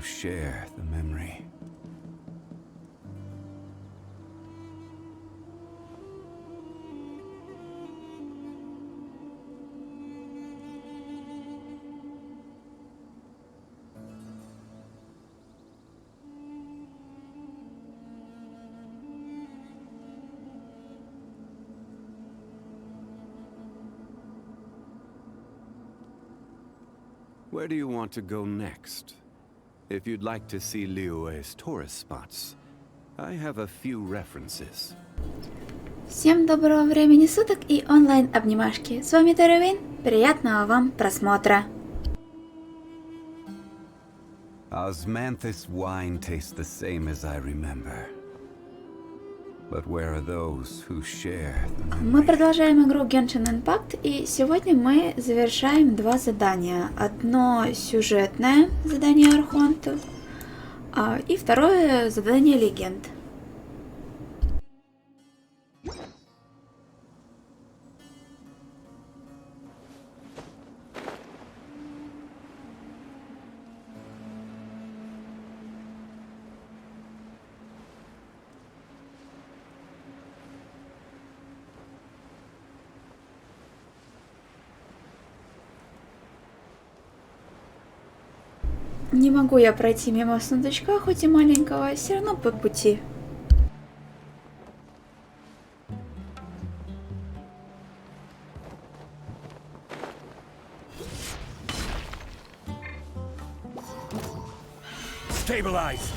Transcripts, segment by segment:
share the memory. Where do you want to go next? If you'd like to see Liyue's tourist spots, I have a few references. Всем доброго времени суток и онлайн-обнимашки. С вами Теревин. Приятного вам просмотра. Osmanthus wine tastes the same as I remember. But where are those who share the memory? Мы продолжаем игру Genshin Impact, и сегодня мы завершаем два задания. Одно сюжетное задание Архонтов, и второе задание легенд. Не могу я пройти мимо сундучка, хоть и маленького, все равно по пути. Stabilize.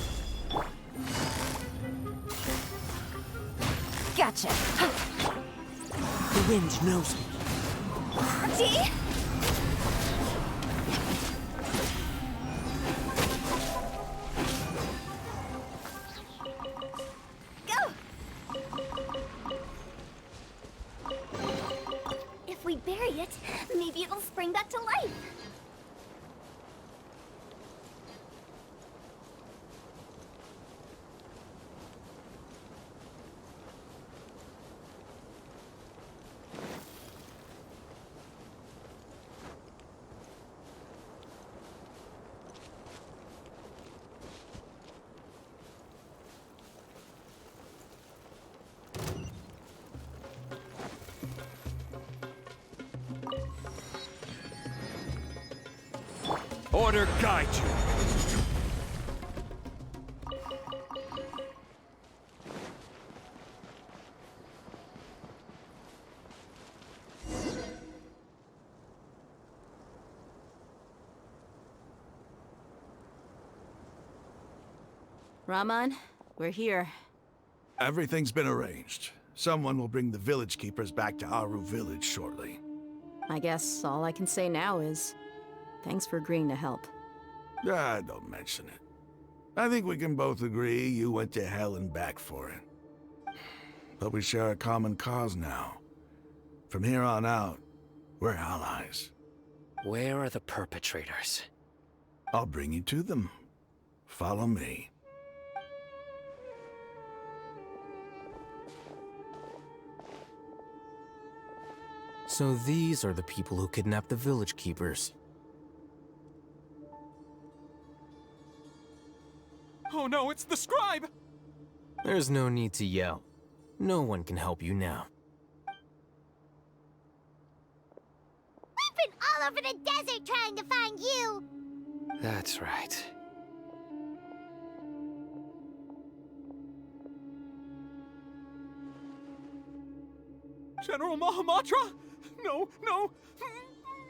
Gotcha. The wind knows me. See? Go. If we bury it, maybe it'll spring back to life. Order guide you. Raman, we're here. Everything's been arranged. Someone will bring the village keepers back to Aru village shortly. I guess all I can say now is thanks for agreeing to help. Don't mention it. I think we can both agree you went to hell and back for it. But we share a common cause now. From here on out, we're allies. Where are the perpetrators? I'll bring you to them. Follow me. So these are the people who kidnapped the village keepers. Oh no, it's the scribe! There's no need to yell. No one can help you now. We've been all over the desert trying to find you! That's right. General Mahamatra? No, no!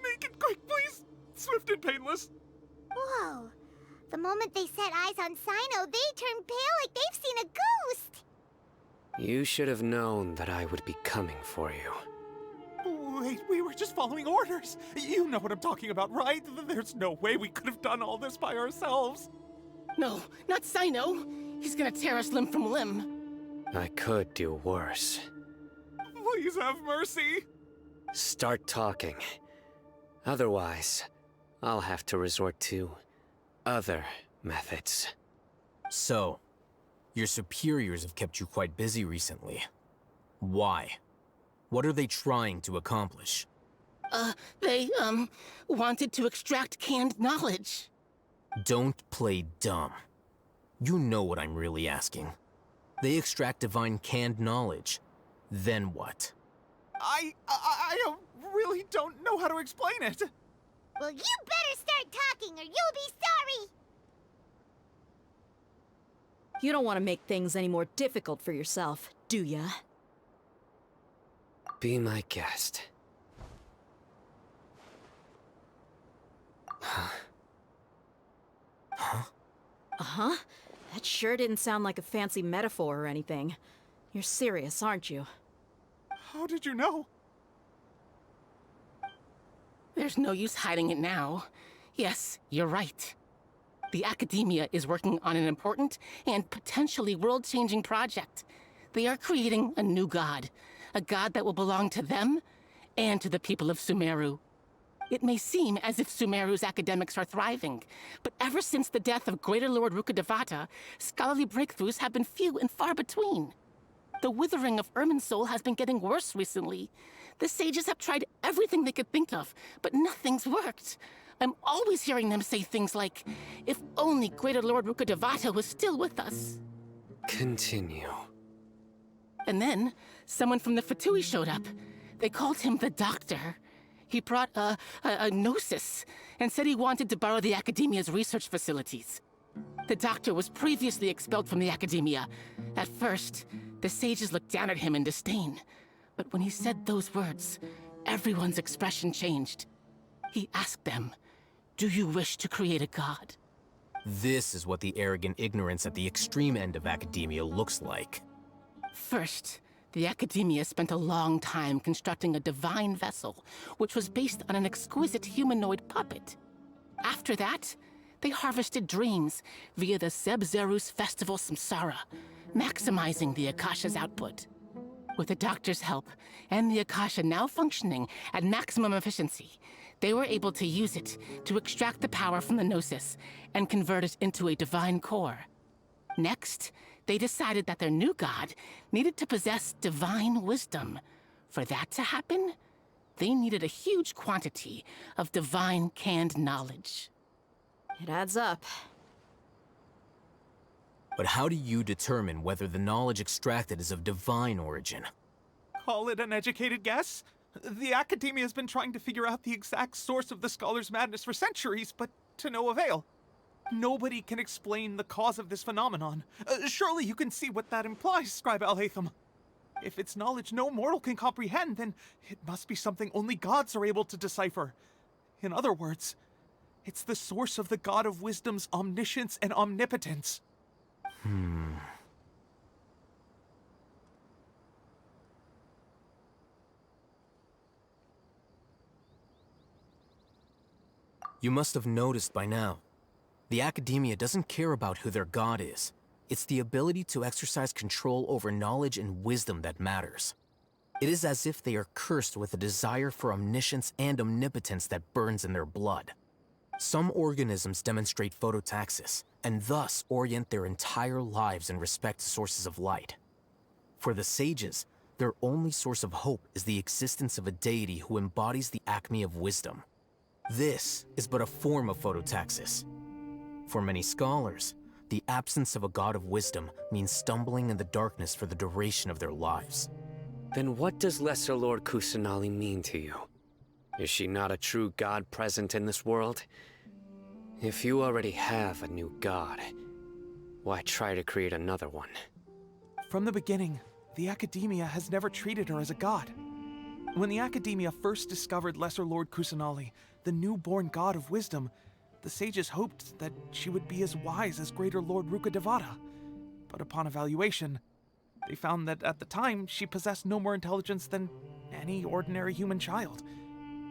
Make it quick, please! Swift and painless! Whoa. The moment they set eyes on Sino, they turned pale like they've seen a ghost! You should have known that I would be coming for you. Wait, we were just following orders! You know what I'm talking about, right? There's no way we could have done all this by ourselves! No, not Sino. He's gonna tear us limb from limb. I could do worse. Please have mercy! Start talking. Otherwise, I'll have to resort to other methods. So, your superiors have kept you quite busy recently. Why? What are they trying to accomplish? They wanted to extract canned knowledge. Don't play dumb. You know what I'm really asking. They extract divine canned knowledge. Then what? I really don't know how to explain it. Well, you better start talking or you'll be sorry! You don't want to make things any more difficult for yourself, do ya? Be my guest. Uh-huh. That sure didn't sound like a fancy metaphor or anything. You're serious, aren't you? How did you know? There's no use hiding it now. Yes, you're right. The Academia is working on an important and potentially world-changing project. They are creating a new god. A god that will belong to them and to the people of Sumeru. It may seem as if Sumeru's academics are thriving, but ever since the death of Greater Lord Rukkhadevata, scholarly breakthroughs have been few and far between. The withering of Irminsul has been getting worse recently. The sages have tried everything they could think of, but nothing's worked. I'm always hearing them say things like, if only Greater Lord Rukkhadevata was still with us. Continue. And then, someone from the Fatui showed up. They called him the Doctor. He brought a gnosis and said he wanted to borrow the Academia's research facilities. The Doctor was previously expelled from the Academia. At first, the sages looked down at him in disdain. But when he said those words, everyone's expression changed. He asked them, "Do you wish to create a god?" This is what the arrogant ignorance at the extreme end of academia looks like. First, the Academia spent a long time constructing a divine vessel, which was based on an exquisite humanoid puppet. After that, they harvested dreams via the Zeb-Zerus Festival Samsara, maximizing the Akasha's output. With the Doctor's help, and the Akasha now functioning at maximum efficiency, they were able to use it to extract the power from the Gnosis and convert it into a divine core. Next, they decided that their new god needed to possess divine wisdom. For that to happen, they needed a huge quantity of divine canned knowledge. It adds up. But how do you determine whether the knowledge extracted is of divine origin? Call it an educated guess? The Academia has been trying to figure out the exact source of the Scholar's Madness for centuries, but to no avail. Nobody can explain the cause of this phenomenon. Surely you can see what that implies, Scribe Al-Haytham. If it's knowledge no mortal can comprehend, then it must be something only gods are able to decipher. In other words, it's the source of the God of Wisdom's omniscience and omnipotence. You must have noticed by now. The Academia doesn't care about who their god is. It's the ability to exercise control over knowledge and wisdom that matters. It is as if they are cursed with a desire for omniscience and omnipotence that burns in their blood. Some organisms demonstrate phototaxis, and thus orient their entire lives in respect to sources of light. For the sages, their only source of hope is the existence of a deity who embodies the acme of wisdom. This is but a form of phototaxis. For many scholars, the absence of a god of wisdom means stumbling in the darkness for the duration of their lives. Then what does Lesser Lord Kusanali mean to you? Is she not a true god present in this world? If you already have a new god, why try to create another one? From the beginning, the Academia has never treated her as a god. When the Academia first discovered Lesser Lord Kusanali, the newborn god of wisdom, the sages hoped that she would be as wise as Greater Lord Rukkhadevata. But upon evaluation, they found that at the time, she possessed no more intelligence than any ordinary human child.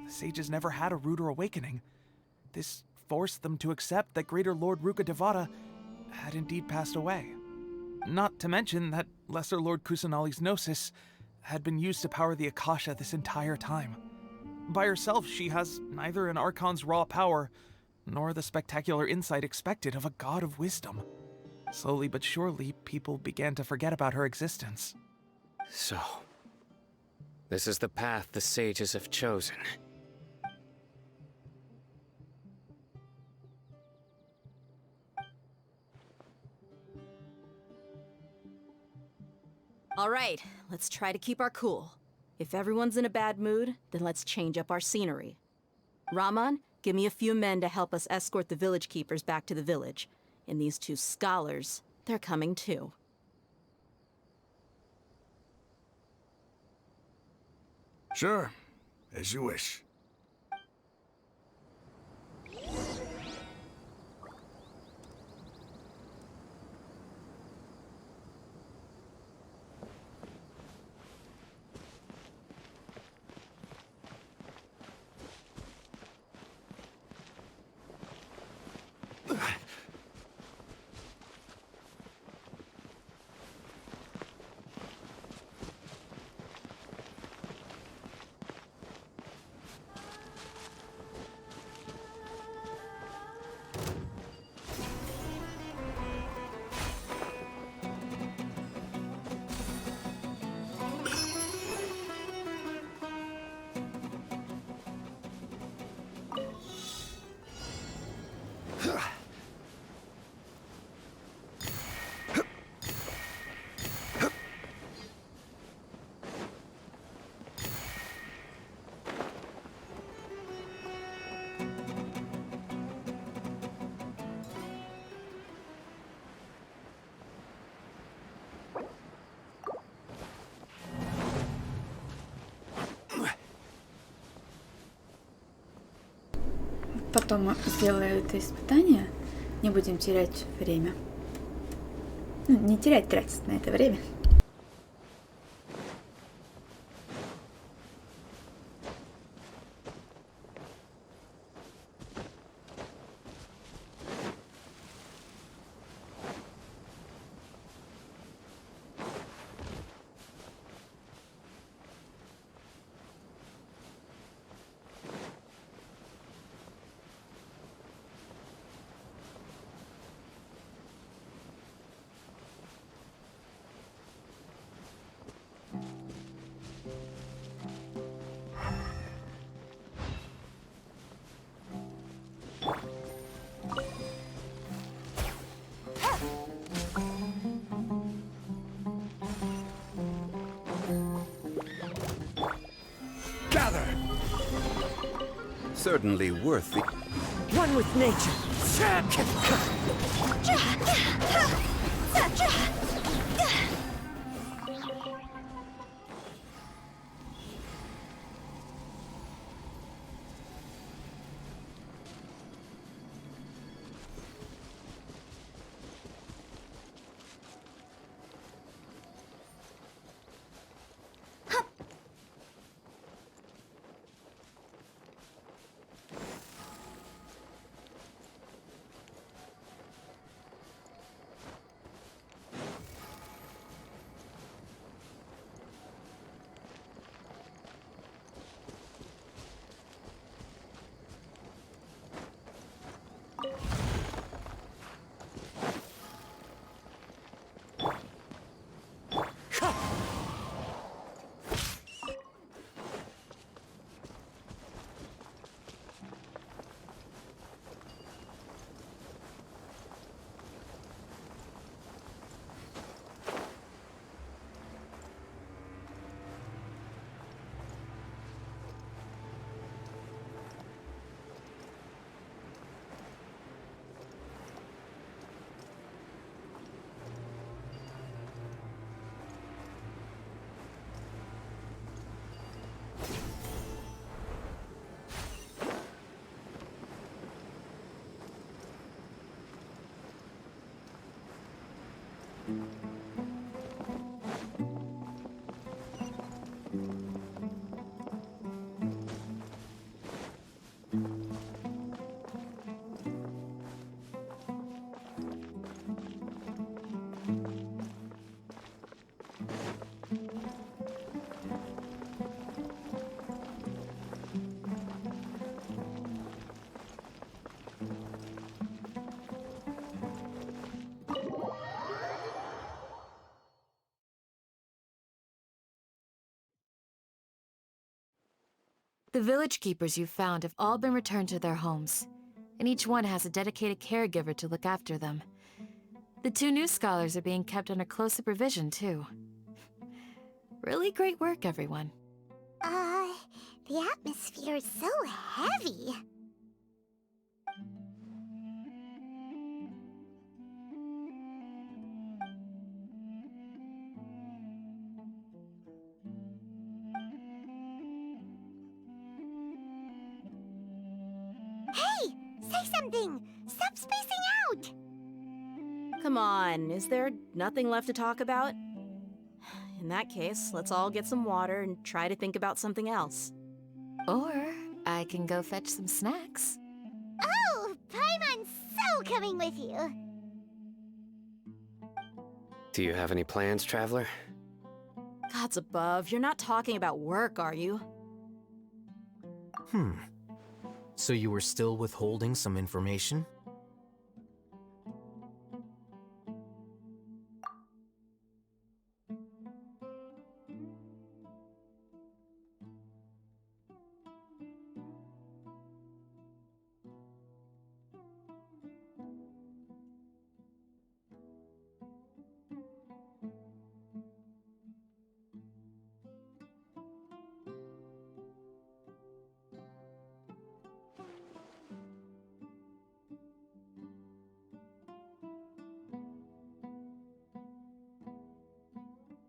The sages never had a ruder awakening. This forced them to accept that Greater Lord Rukkhadevata had indeed passed away. Not to mention that Lesser Lord Kusanali's Gnosis had been used to power the Akasha this entire time. By herself, she has neither an Archon's raw power, nor the spectacular insight expected of a god of wisdom. Slowly but surely, people began to forget about her existence. So, this is the path the sages have chosen. All right, let's try to keep our cool. If everyone's in a bad mood, then let's change up our scenery. Rahman, give me a few men to help us escort the village keepers back to the village. And these two scholars, they're coming too. Sure, as you wish. Потом сделаю это испытание. Не будем терять время. Ну, не тратить на это время. Certainly worth the... One with nature. The village keepers you've found have all been returned to their homes, and each one has a dedicated caregiver to look after them. The two new scholars are being kept under close supervision, too. Really great work, everyone. The atmosphere is so heavy. Hey! Say something! Stop spacing out! Come on, is there nothing left to talk about? In that case, let's all get some water and try to think about something else. Or I can go fetch some snacks. Oh! Paimon's so coming with you! Do you have any plans, Traveler? Gods above, you're not talking about work, are you? So you were still withholding some information?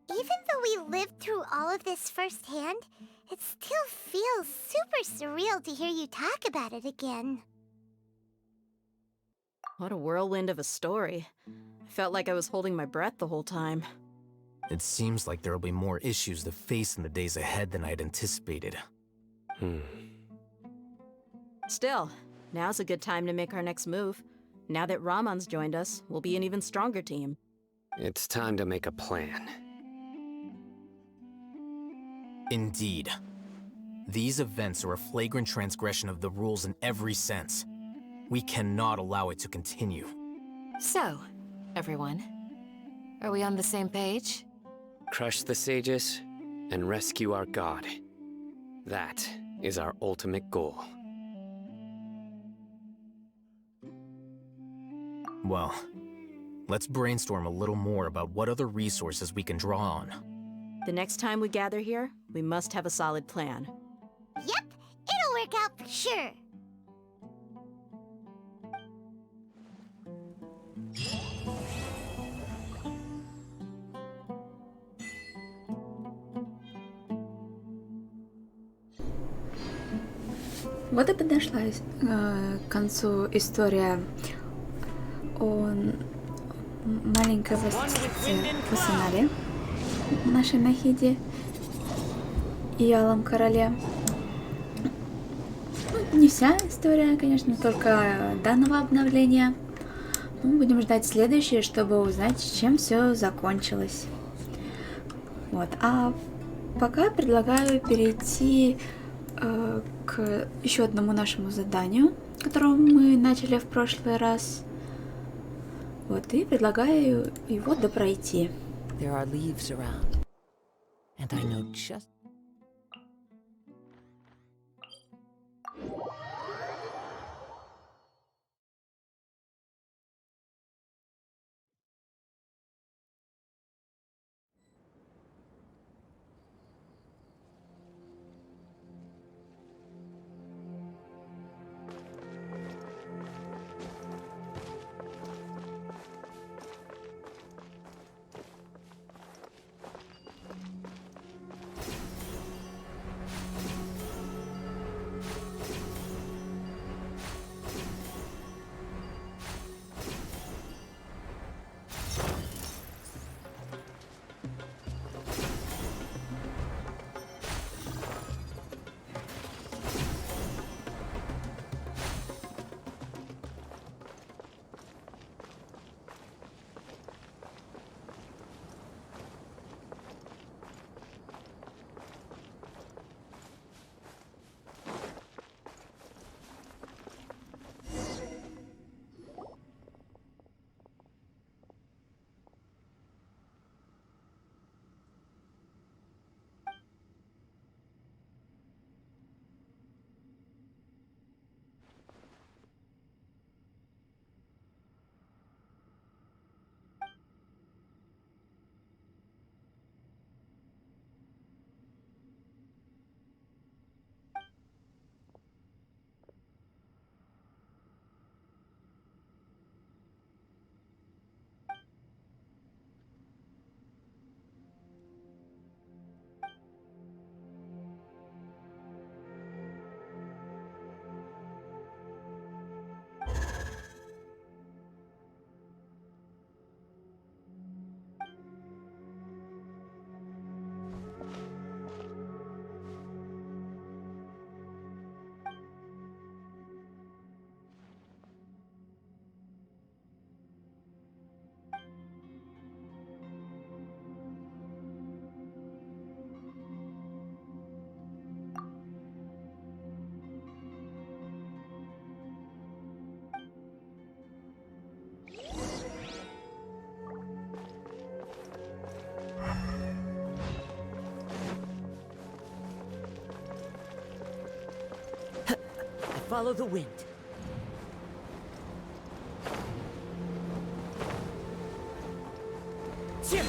Even though we lived through all of this firsthand, it still feels super surreal to hear you talk about it again. What a whirlwind of a story. I felt like I was holding my breath the whole time. It seems like there'll be more issues to face in the days ahead than I'd anticipated. Still, now's a good time to make our next move. Now that Ramon's joined us, we'll be an even stronger team. It's time to make a plan. Indeed. These events are a flagrant transgression of the rules in every sense. We cannot allow it to continue. So, everyone, are we on the same page? Crush the sages and rescue our god. That is our ultimate goal. Well, let's brainstorm a little more about what other resources we can draw on. The next time we gather here, we must have a solid plan. Yep, it'll work out for sure. Вот и подошла к концу история о маленькой властелице Кусанари, нашей Нахиде и Алом Короле. Не вся история, конечно, только данного обновления. Мы будем ждать следующее, чтобы узнать, чем все закончилось. Вот. А пока предлагаю перейти к еще одному нашему заданию, которое мы начали в прошлый раз. Вот, и предлагаю его допройти. There are leaves around, and I know just... follow the wind. Cheer!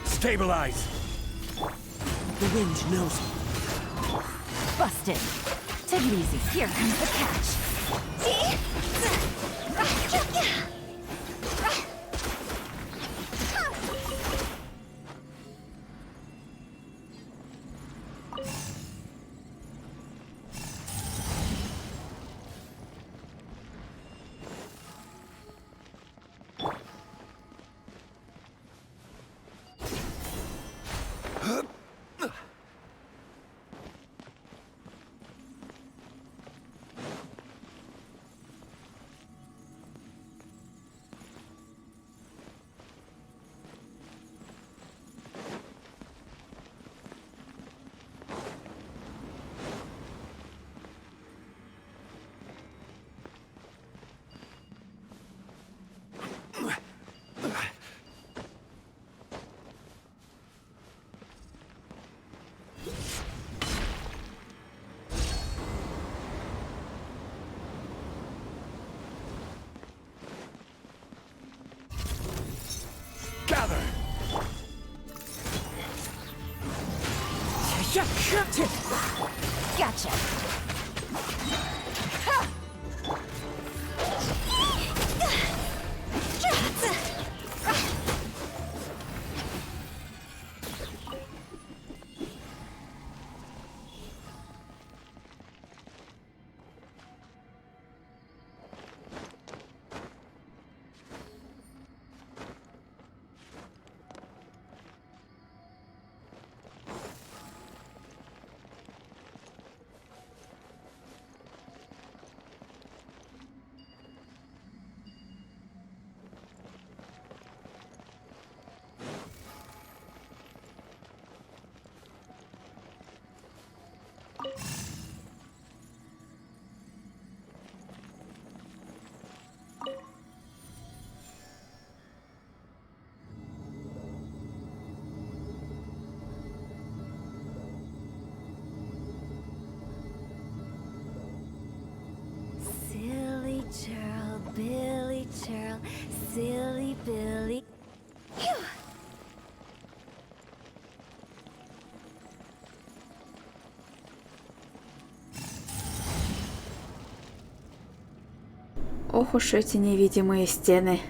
Stabilize! The wind knows me. Busted. Take it easy. Here comes the catch. Gather! Gotcha. Silly churl, Billy churl, silly Billy. Phew. Ох уж эти невидимые стены.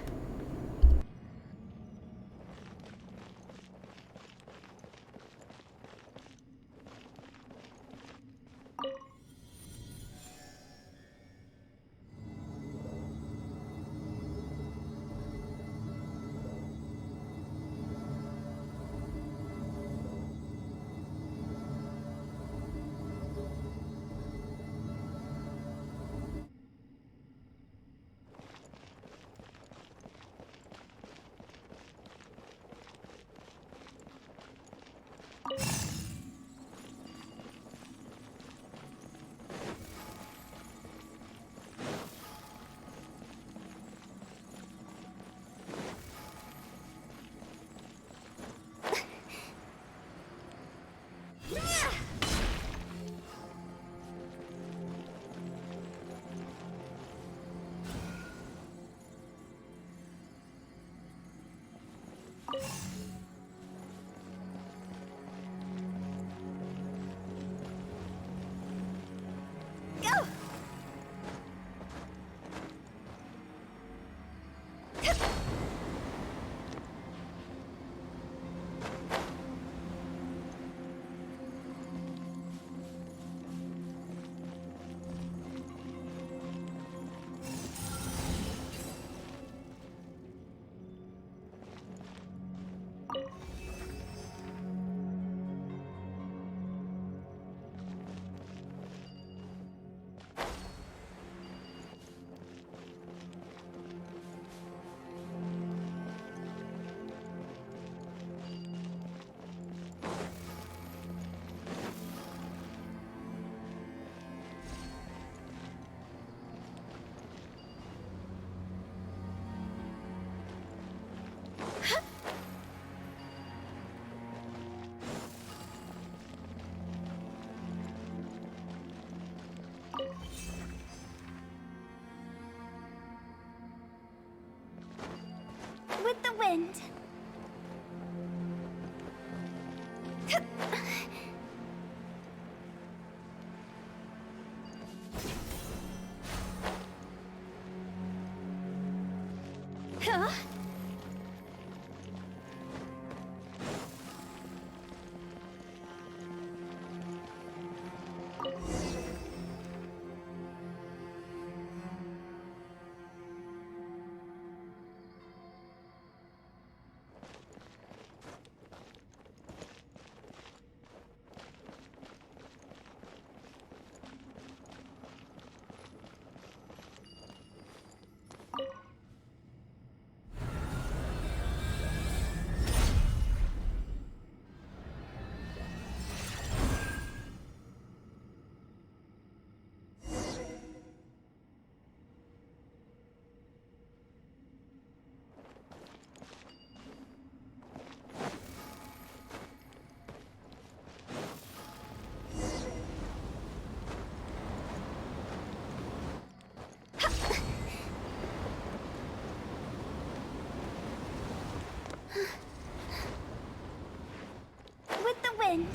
wind. Huh? With the wind.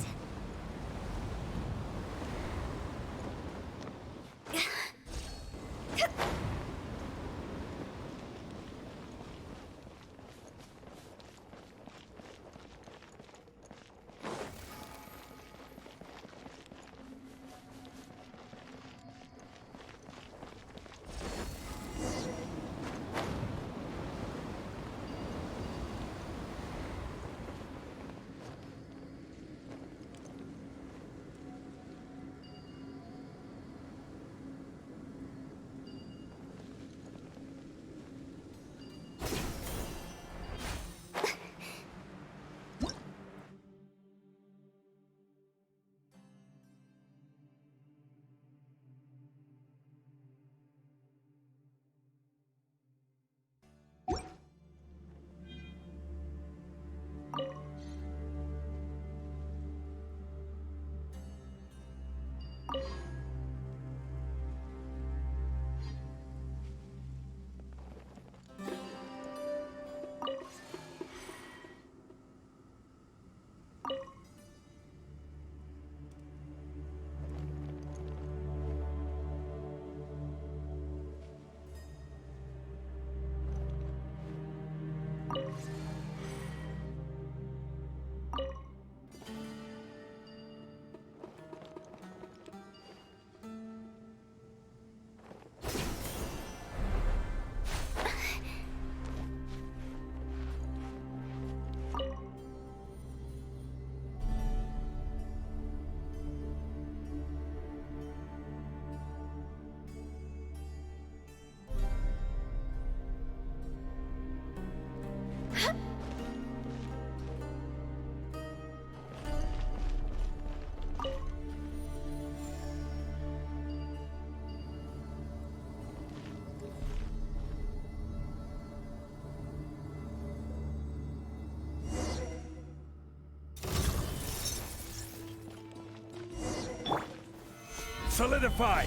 Solidify!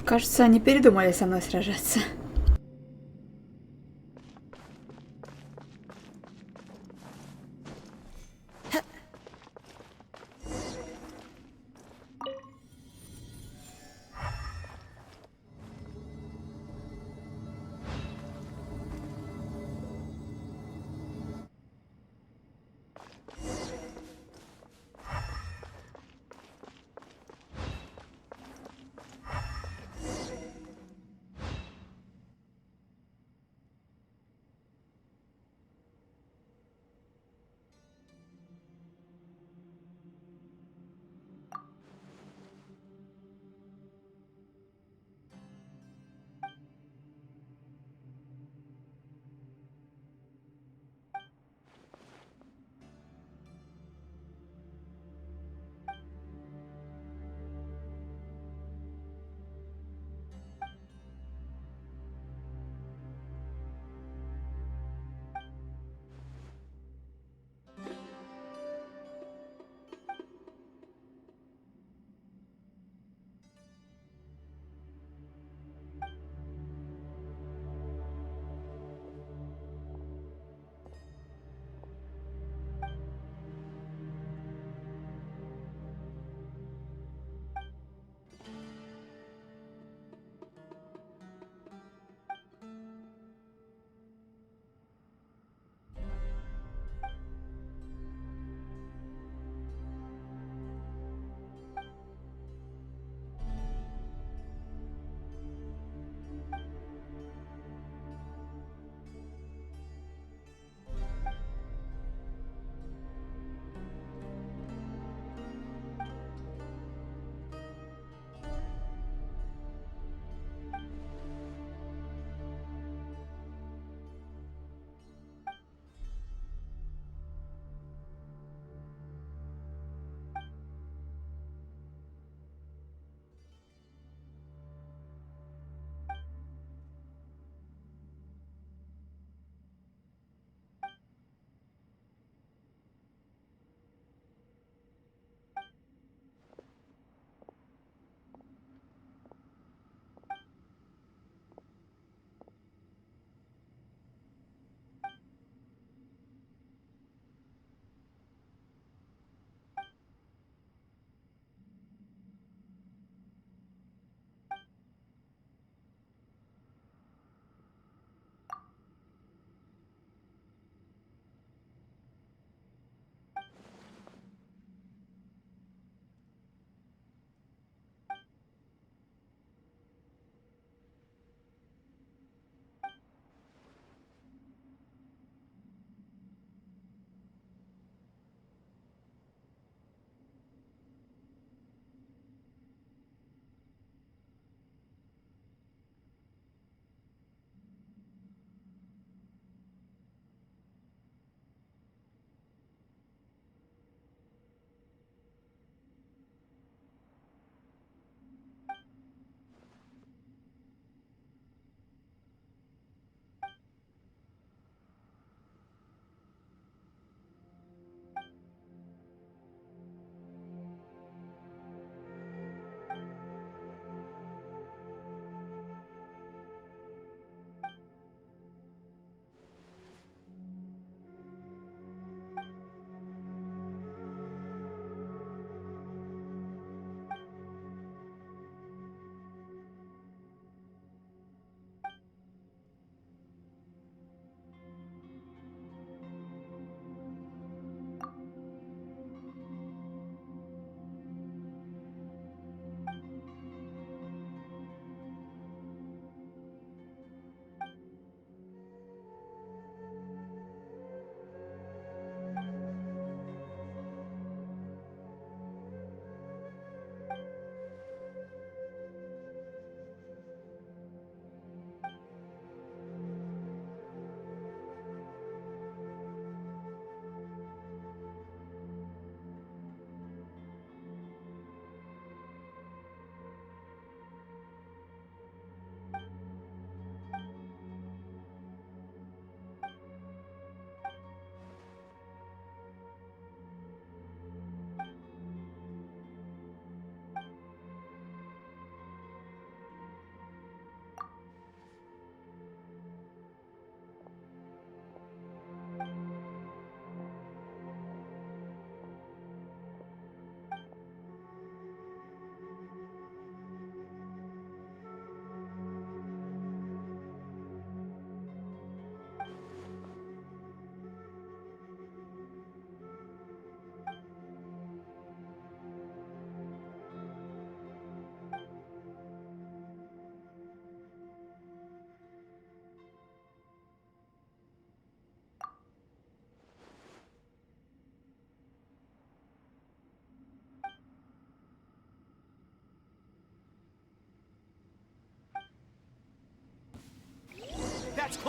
Кажется, они передумали со мной сражаться.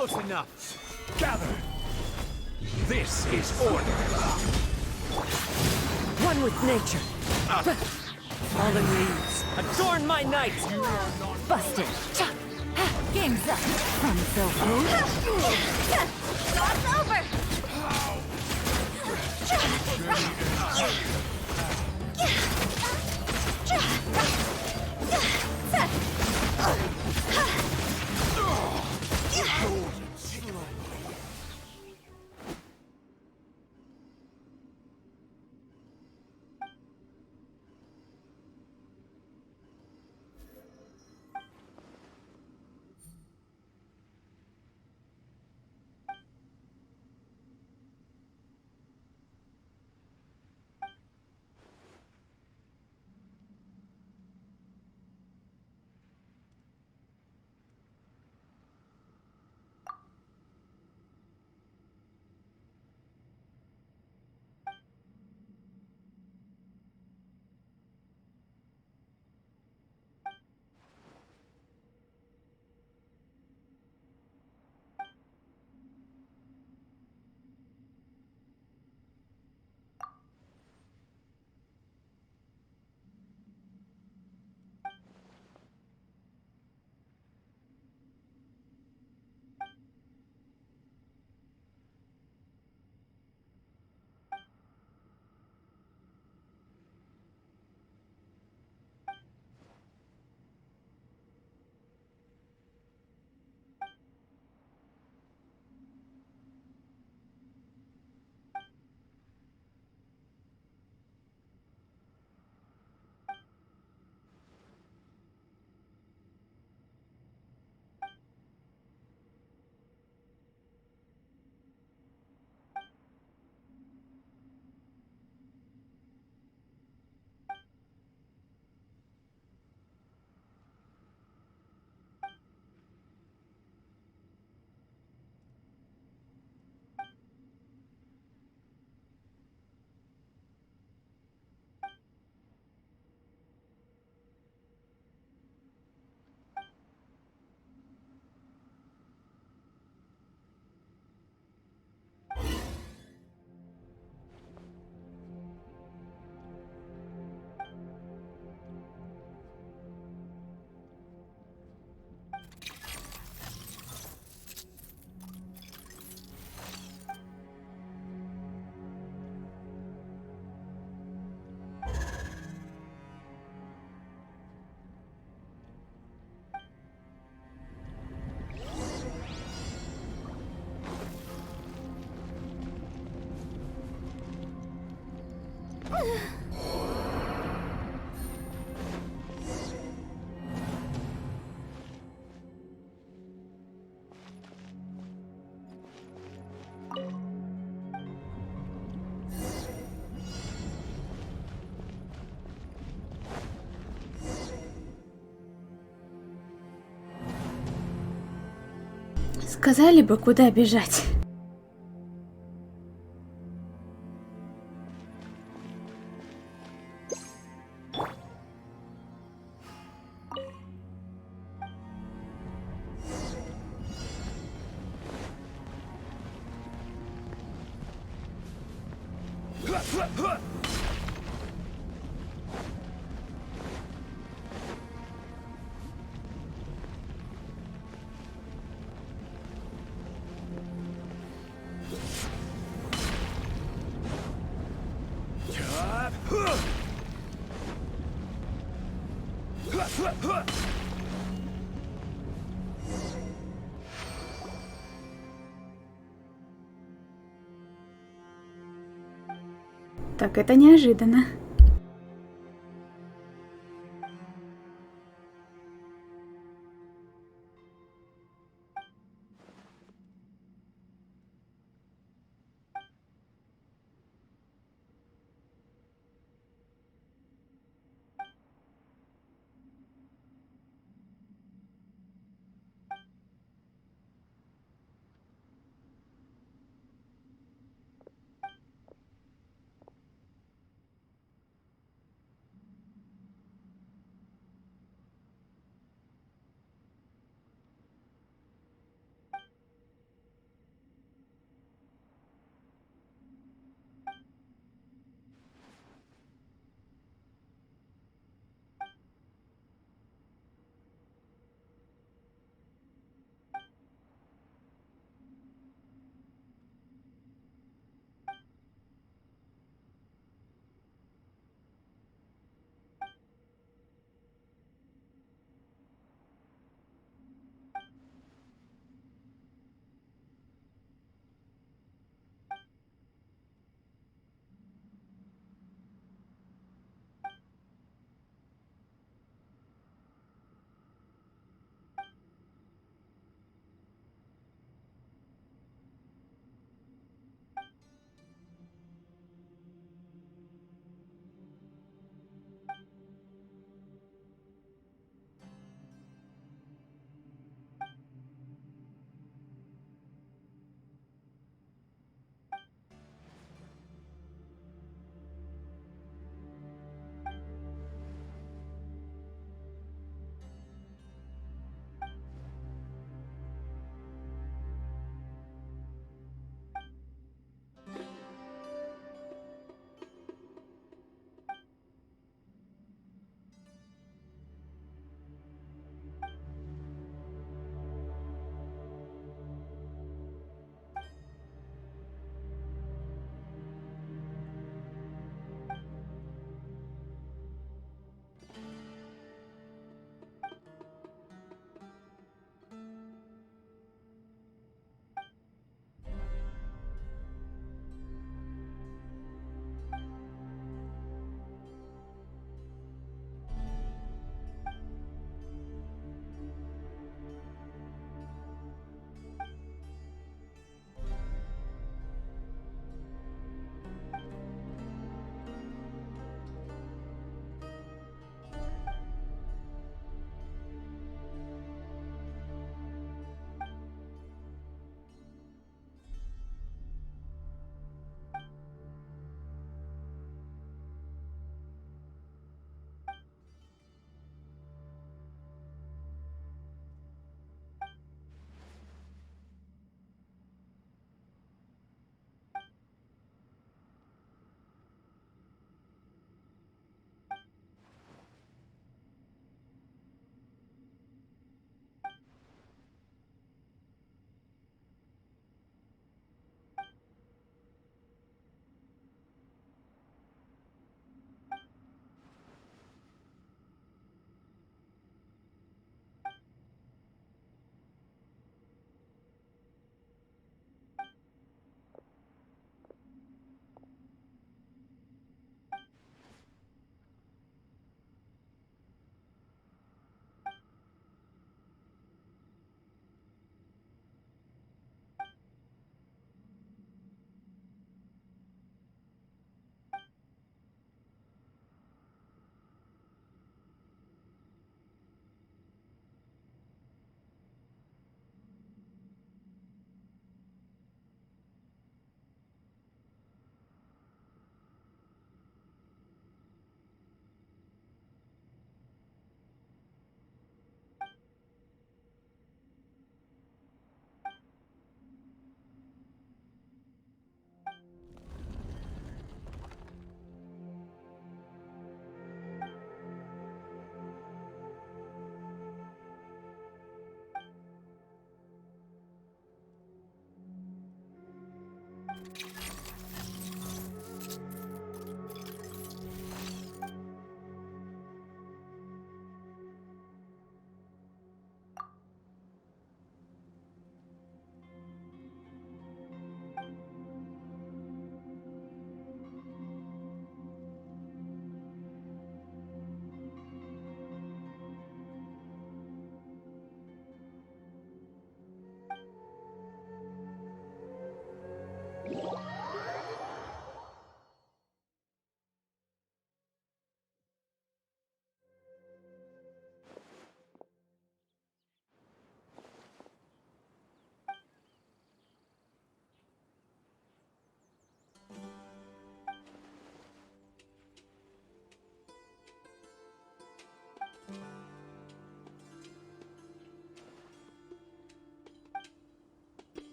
Close enough. Gather. This is order. One with nature. Fallen leaves, adorn my night! Busted. Game's up. Fun's over. God's over! Сказали бы, куда бежать. Так это неожиданно.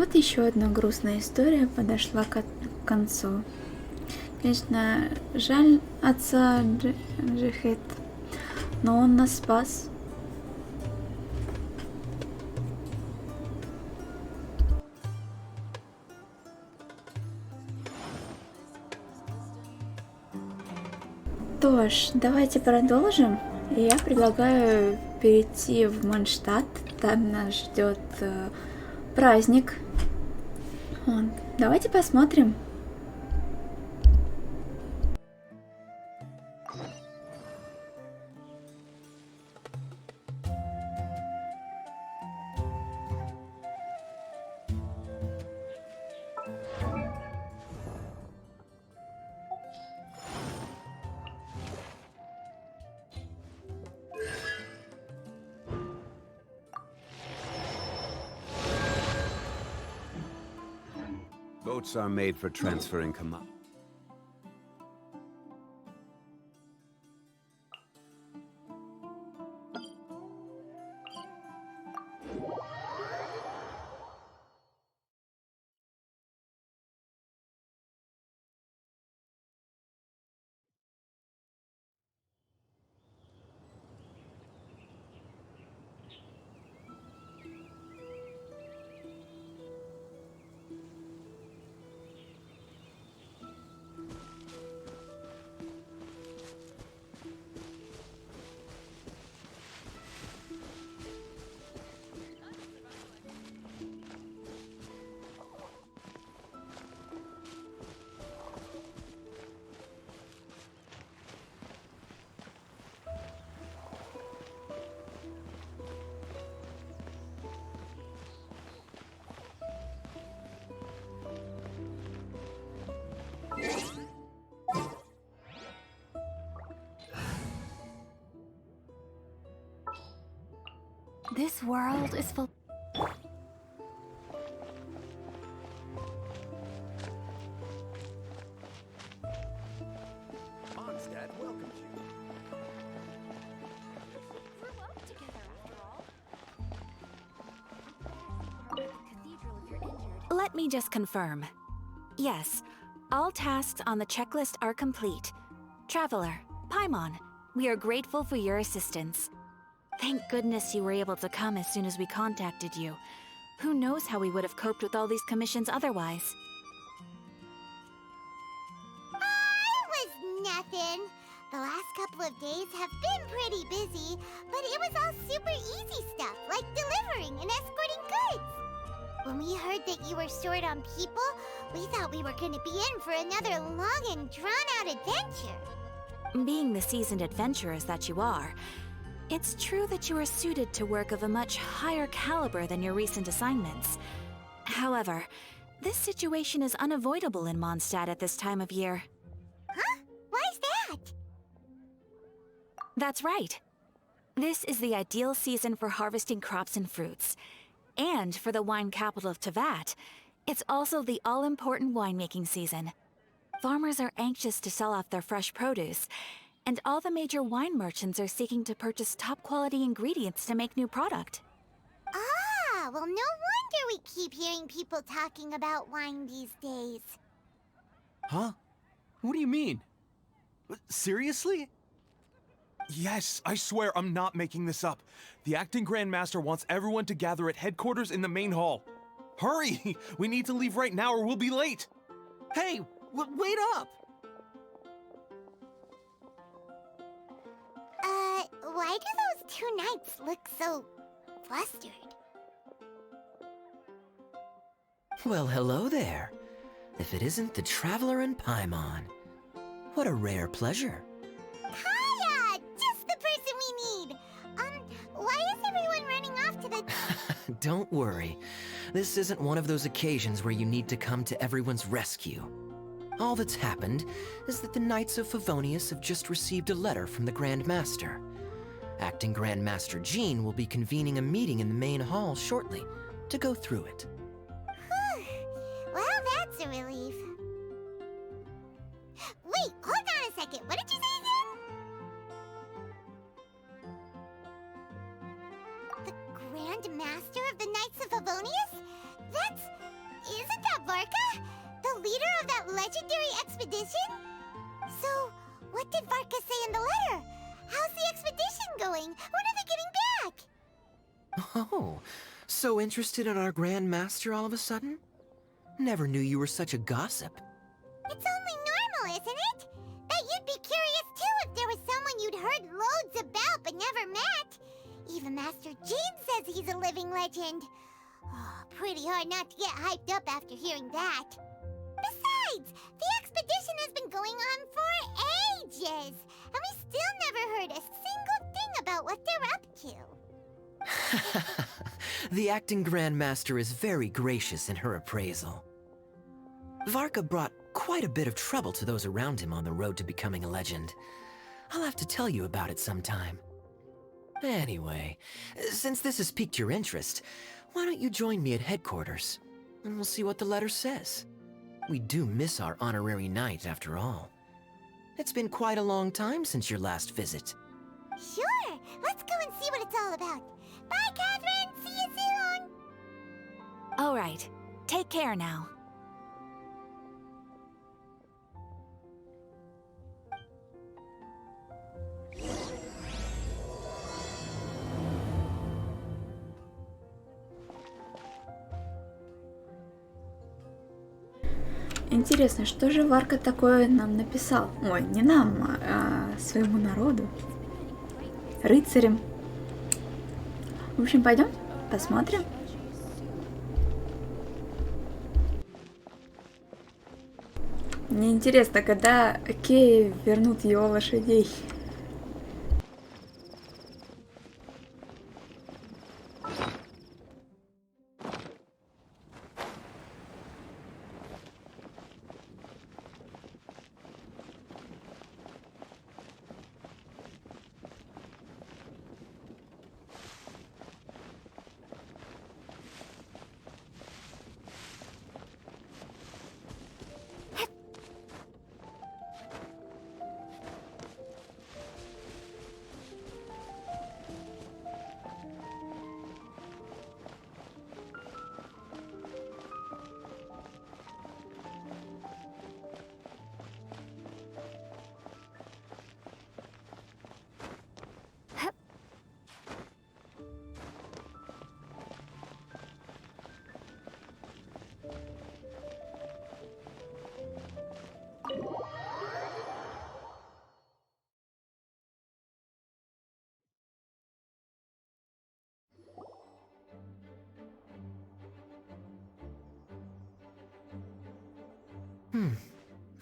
Вот еще одна грустная история подошла к концу. Конечно, жаль отца Джихет, но он нас спас. Что ж, давайте продолжим. Я предлагаю перейти в Манштадт. Там нас ждет праздник. Вот. Давайте посмотрим. Boats are made for transferring command. This world is full. Mondstadt welcomes you. Grew up together after all. Cathedral if you're injured. Let me just confirm. Yes, all tasks on the checklist are complete. Traveler, Paimon, we are grateful for your assistance. Thank goodness you were able to come as soon as we contacted you. Who knows how we would have coped with all these commissions otherwise? Was nothing. The last couple of days have been pretty busy, but it was all super easy stuff, like delivering and escorting goods. When we heard that you were short on people, we thought we were going to be in for another long and drawn-out adventure. Being the seasoned adventurers that you are, it's true that you are suited to work of a much higher caliber than your recent assignments. However, this situation is unavoidable in Mondstadt at this time of year. Huh? Why's that? That's right. This is the ideal season for harvesting crops and fruits. And for the wine capital of Tevat, it's also the all-important winemaking season. Farmers are anxious to sell off their fresh produce, and all the major wine merchants are seeking to purchase top-quality ingredients to make new product. Ah, well, no wonder we keep hearing people talking about wine these days. Huh? What do you mean? Seriously? Yes, I swear I'm not making this up. The acting Grand Master wants everyone to gather at headquarters in the main hall. Hurry! We need to leave right now or we'll be late. Hey, wait up! Why do those two knights look so flustered? Well, hello there. If it isn't the Traveler and Paimon. What a rare pleasure. Kaya! Just the person we need! Why is everyone running off to the... Don't worry. This isn't one of those occasions where you need to come to everyone's rescue. All that's happened is that the Knights of Favonius have just received a letter from the Grand Master. Acting Grand Master Jean will be convening a meeting in the main hall shortly to go through it. Well, that's a relief. Wait, hold on a second. What did you say again? The Grand Master of the Knights of Favonius? That's isn't that Varka? The leader of that legendary expedition? So, what did Varka say in the letter? How's the expedition going? When are they getting back? Oh, so interested in our Grand Master all of a sudden? Never knew you were such a gossip. It's only normal, isn't it? That you'd be curious too if there was someone you'd heard loads about but never met. Even Master Gene says he's a living legend. Oh, pretty hard not to get hyped up after hearing that. Besides, the expedition has been going on for ages, and we still never heard a single thing about what they're up to. The acting Grandmaster is very gracious in her appraisal. Varka brought quite a bit of trouble to those around him on the road to becoming a legend. I'll have to tell you about it sometime. Anyway, since this has piqued your interest, why don't you join me at headquarters, and we'll see what the letter says. We do miss our honorary knight, after all. It's been quite a long time since your last visit. Sure, let's go and see what it's all about. Bye, Catherine! See you soon! All right. Take care now. Интересно, что же Варка такое нам написал? Ой, не нам, а своему народу. Рыцарям. В общем, пойдем, посмотрим. Мне интересно, когда Кей вернут его лошадей.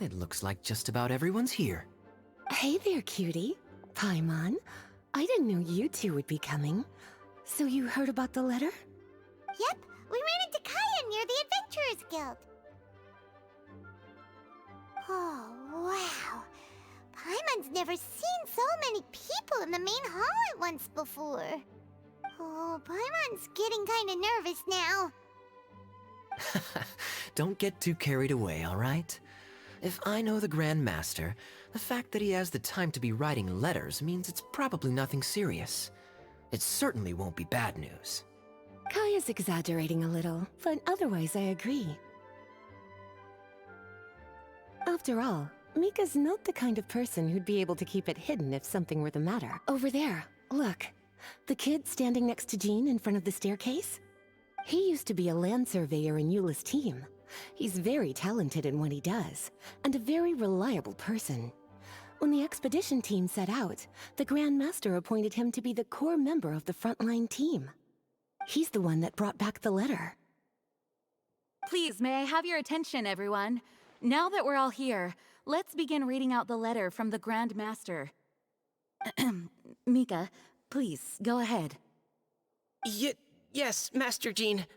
It looks like just about everyone's here. Hey there, cutie. Paimon. I didn't know you two would be coming. So you heard about the letter? Yep, we ran into Kaya near the Adventurers Guild. Oh, wow. Paimon's never seen so many people in the main hall at once before. Oh, Paimon's getting kinda nervous now. Don't get too carried away, all right? If I know the Grand Master, the fact that he has the time to be writing letters means it's probably nothing serious. It certainly won't be bad news. Kaya's exaggerating a little, but otherwise I agree. After all, Mika's not the kind of person who'd be able to keep it hidden if something were the matter. Over there, look. The kid standing next to Jean in front of the staircase? He used to be a land surveyor in Eula's team. He's very talented in what he does, and a very reliable person. When the expedition team set out, the Grand Master appointed him to be the core member of the frontline team. He's the one that brought back the letter. Please, may I have your attention, everyone? Now that we're all here, let's begin reading out the letter from the Grand Master. Mika, please, go ahead. Yes, Master Jean.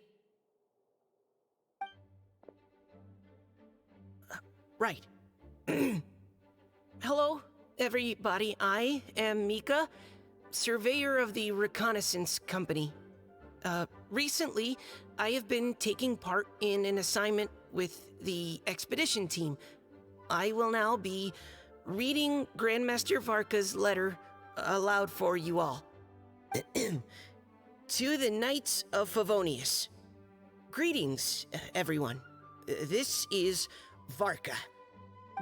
Right. Hello, everybody. I am Mika, surveyor of the Reconnaissance Company. Recently, I have been taking part in an assignment with the expedition team. I will now be reading Grandmaster Varka's letter aloud for you all. To the Knights of Favonius. Greetings, everyone. This is Varka.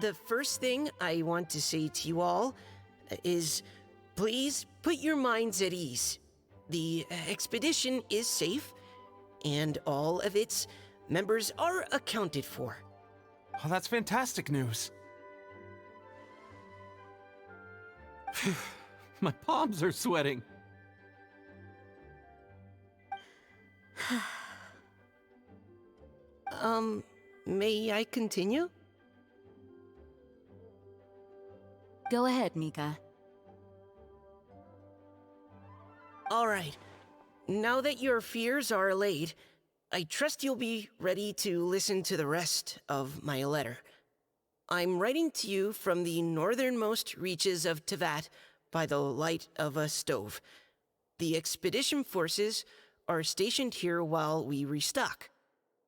The first thing I want to say to you all is please put your minds at ease. The expedition is safe, and all of its members are accounted for. Oh, that's fantastic news. My palms are sweating. May I continue? Go ahead, Mika. All right. Now that your fears are allayed, I trust you'll be ready to listen to the rest of my letter. I'm writing to you from the northernmost reaches of Tevat by the light of a stove. The expedition forces are stationed here while we restock.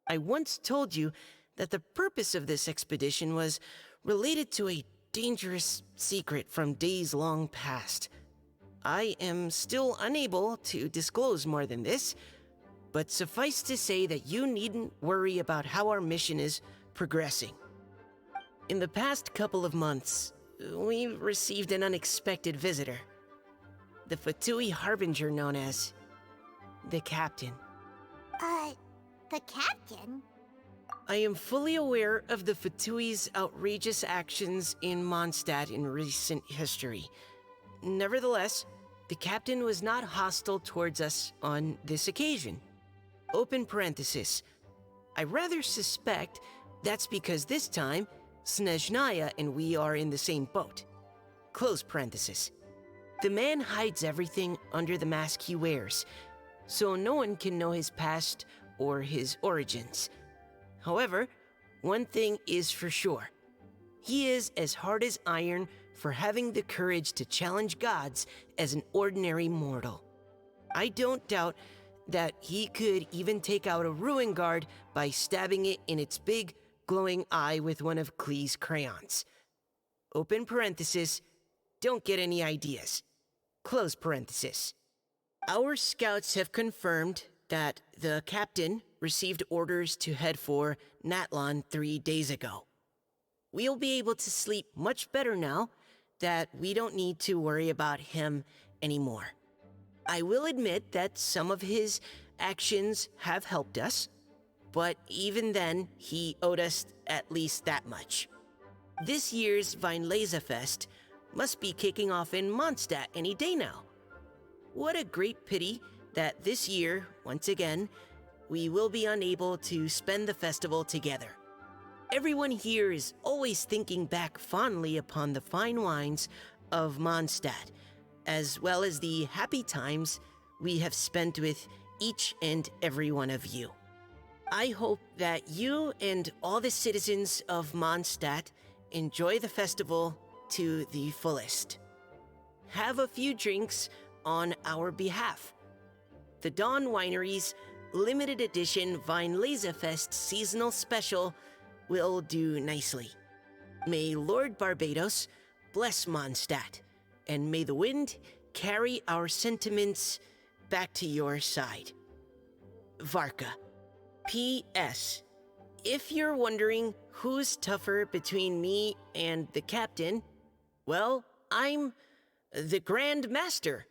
I once told you that the purpose of this expedition was related to a dangerous secret from days long past. I am still unable to disclose more than this, but suffice to say that you needn't worry about how our mission is progressing. In the past couple of months, we received an unexpected visitor. The Fatui Harbinger known as the Captain. The Captain? I am fully aware of the Fatui's outrageous actions in Mondstadt in recent history. Nevertheless, the Captain was not hostile towards us on this occasion. Open parenthesis. I rather suspect that's because this time, Snezhnaya and we are in the same boat. Close parenthesis. The man hides everything under the mask he wears, so no one can know his past or his origins. However, one thing is for sure. He is as hard as iron for having the courage to challenge gods as an ordinary mortal. I don't doubt that he could even take out a ruin guard by stabbing it in its big, glowing eye with one of Klee's crayons. Open parenthesis, don't get any ideas. Close parenthesis. Our scouts have confirmed that the Captain received orders to head for Natlan 3 days ago. We'll be able to sleep much better now that we don't need to worry about him anymore. I will admit that some of his actions have helped us, but even then, he owed us at least that much. This year's Weinlesefest must be kicking off in Mondstadt any day now. What a great pity that this year, once again, we will be unable to spend the festival together. Everyone here is always thinking back fondly upon the fine wines of Mondstadt, as well as the happy times we have spent with each and every one of you. I hope that you and all the citizens of Mondstadt enjoy the festival to the fullest. Have a few drinks on our behalf. The Dawn Winery's limited edition Weinlesefest seasonal special will do nicely. May Lord Barbados bless Mondstadt, and may the wind carry our sentiments back to your side. Varka. P.S. If you're wondering who's tougher between me and the Captain, well, I'm the Grand Master.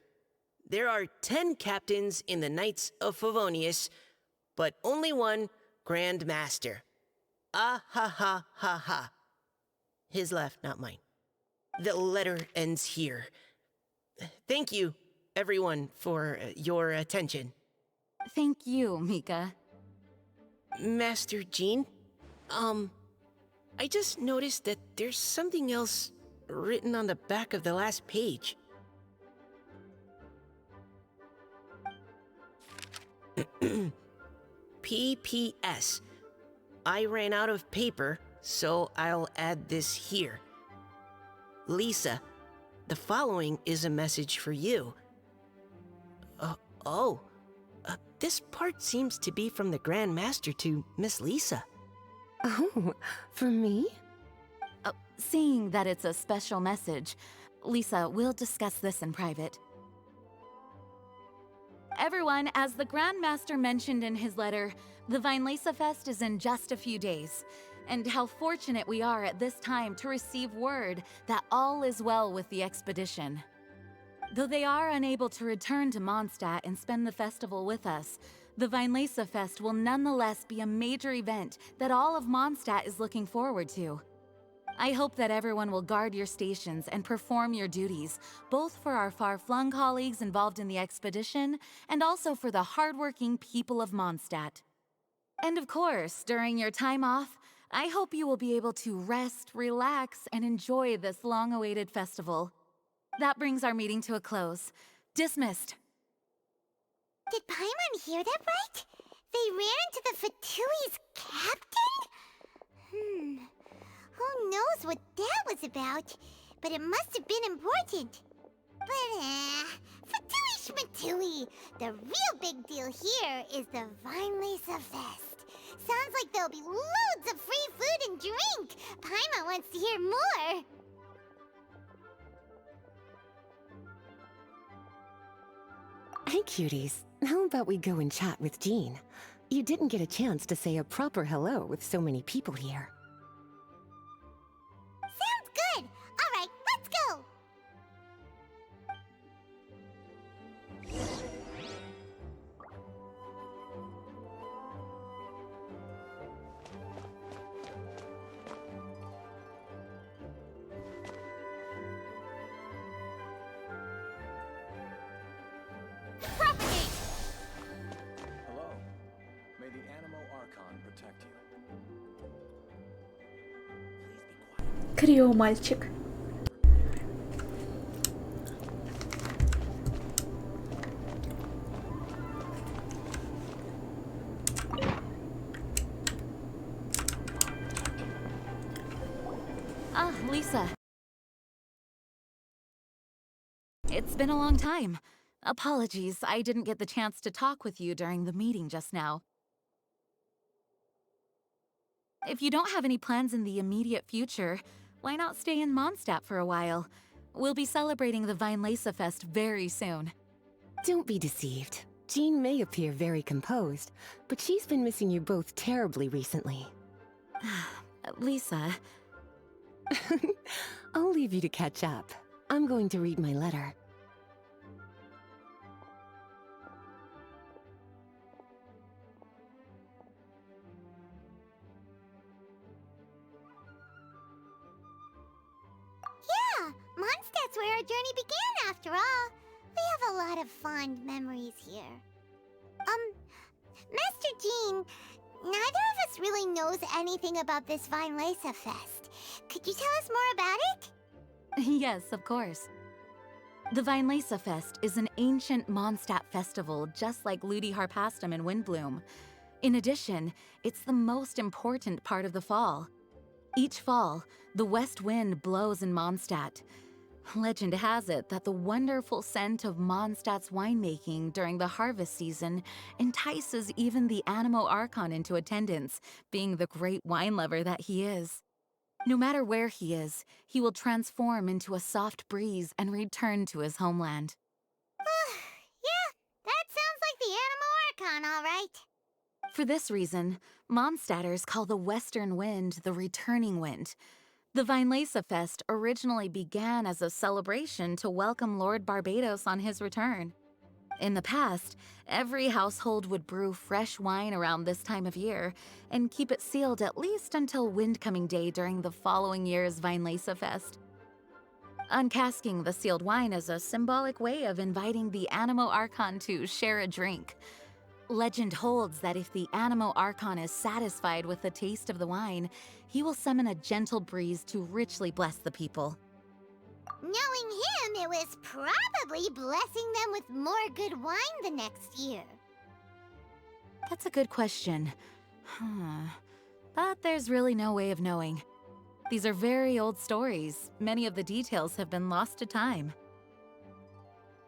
There are 10 captains in the Knights of Favonius, but only one Grand Master. Ah ha ha ha ha. His laugh, not mine. The letter ends here. Thank you, everyone, for your attention. Thank you, Mika. Master Jean, I just noticed that there's something else written on the back of the last page. P.P.S. I ran out of paper, so I'll add this here. Lisa, the following is a message for you. This part seems to be from the Grand Master to Miss Lisa. Oh, for me? Seeing that it's a special message, Lisa, we'll discuss this in private. Everyone, as the Grand Master mentioned in his letter, the Vinelesa Fest is in just a few days. And how fortunate we are at this time to receive word that all is well with the expedition. Though they are unable to return to Mondstadt and spend the festival with us, the Vinelesa Fest will nonetheless be a major event that all of Mondstadt is looking forward to. I hope that everyone will guard your stations and perform your duties, both for our far-flung colleagues involved in the expedition and also for the hardworking people of Mondstadt. And of course, during your time off, I hope you will be able to rest, relax, and enjoy this long-awaited festival. That brings our meeting to a close. Dismissed. Did Paimon hear that right? They ran into the Fatui's captain? Who knows what that was about? But it must have been important. But Fatui Schmatui! The real big deal here is the Vinelesa Fest. Sounds like there'll be loads of free food and drink! Paimon wants to hear more! Hey, cuties. How about we go and chat with Jean? You didn't get a chance to say a proper hello with so many people here. Sounds good! Alright, let's go! Propagate! Hello. May the Animo Archon protect you. Крио мальчик. Ah, Lisa. It's been a long time. Apologies, I didn't get the chance to talk with you during the meeting just now. If you don't have any plans in the immediate future, why not stay in Mondstadt for a while? We'll be celebrating the Vinelesa Fest very soon. Don't be deceived. Jean may appear very composed, but she's been missing you both terribly recently. Lisa... I'll leave you to catch up. I'm going to read my letter. Yeah, Mondstadt's where our journey began after all. We have a lot of fond memories here. Master Jean, neither of us really knows anything about this Vinelesa Fest. Could you tell us more about it? Yes, of course. The Vinelesa Fest is an ancient Mondstadt festival just like Ludi Harpastum and Windbloom. In addition, it's the most important part of the fall. Each fall, the west wind blows in Mondstadt. Legend has it that the wonderful scent of Mondstadt's winemaking during the harvest season entices even the Animo Archon into attendance, being the great wine lover that he is. No matter where he is, he will transform into a soft breeze and return to his homeland. Yeah, that sounds like the Animo Archon, all right. For this reason, Mondstadters call the western wind the returning wind. The Vinelesa Fest originally began as a celebration to welcome Lord Barbados on his return. In the past, every household would brew fresh wine around this time of year and keep it sealed at least until Windcoming Day during the following year's Vinelesa Fest. Uncasking the sealed wine is a symbolic way of inviting the Animo Archon to share a drink. Legend holds that if the Animo Archon is satisfied with the taste of the wine, he will summon a gentle breeze to richly bless the people. Knowing him, it was probably blessing them with more good wine the next year. That's a good question. But there's really no way of knowing. These are very old stories. Many of the details have been lost to time.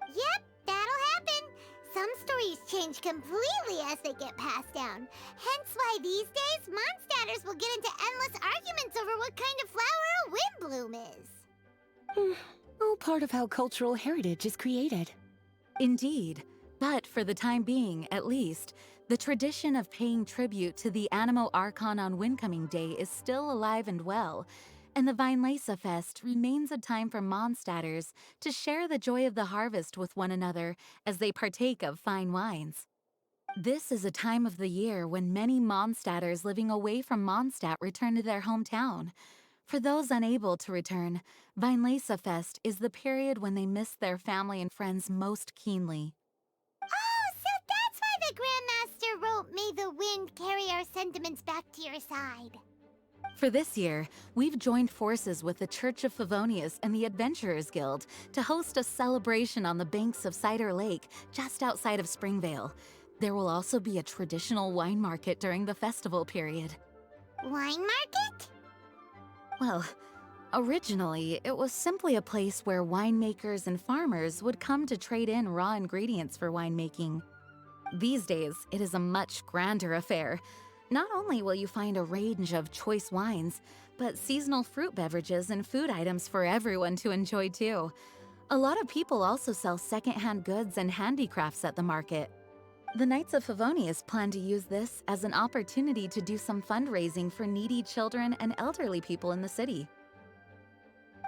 Yep, that'll happen. Some stories change completely as they get passed down. Hence why these days, Mondstadters will get into endless arguments over what kind of flower a windbloom is. All part of how cultural heritage is created. Indeed. But for the time being, at least, the tradition of paying tribute to the Animo Archon on Windcoming Day is still alive and well, and the Weinlese Fest remains a time for Mondstadters to share the joy of the harvest with one another as they partake of fine wines. This is a time of the year when many Mondstadters living away from Mondstadt return to their hometown. For those unable to return, Weinlese Fest is the period when they miss their family and friends most keenly. Oh, so that's why the Grandmaster wrote, "May the wind carry our sentiments back to your side." For this year, we've joined forces with the Church of Favonius and the Adventurers Guild to host a celebration on the banks of Cider Lake, just outside of Springvale. There will also be a traditional wine market during the festival period. Wine market? Well, originally, it was simply a place where winemakers and farmers would come to trade in raw ingredients for winemaking. These days, it is a much grander affair. Not only will you find a range of choice wines, but seasonal fruit beverages and food items for everyone to enjoy too. A lot of people also sell secondhand goods and handicrafts at the market. The Knights of Favonius plan to use this as an opportunity to do some fundraising for needy children and elderly people in the city.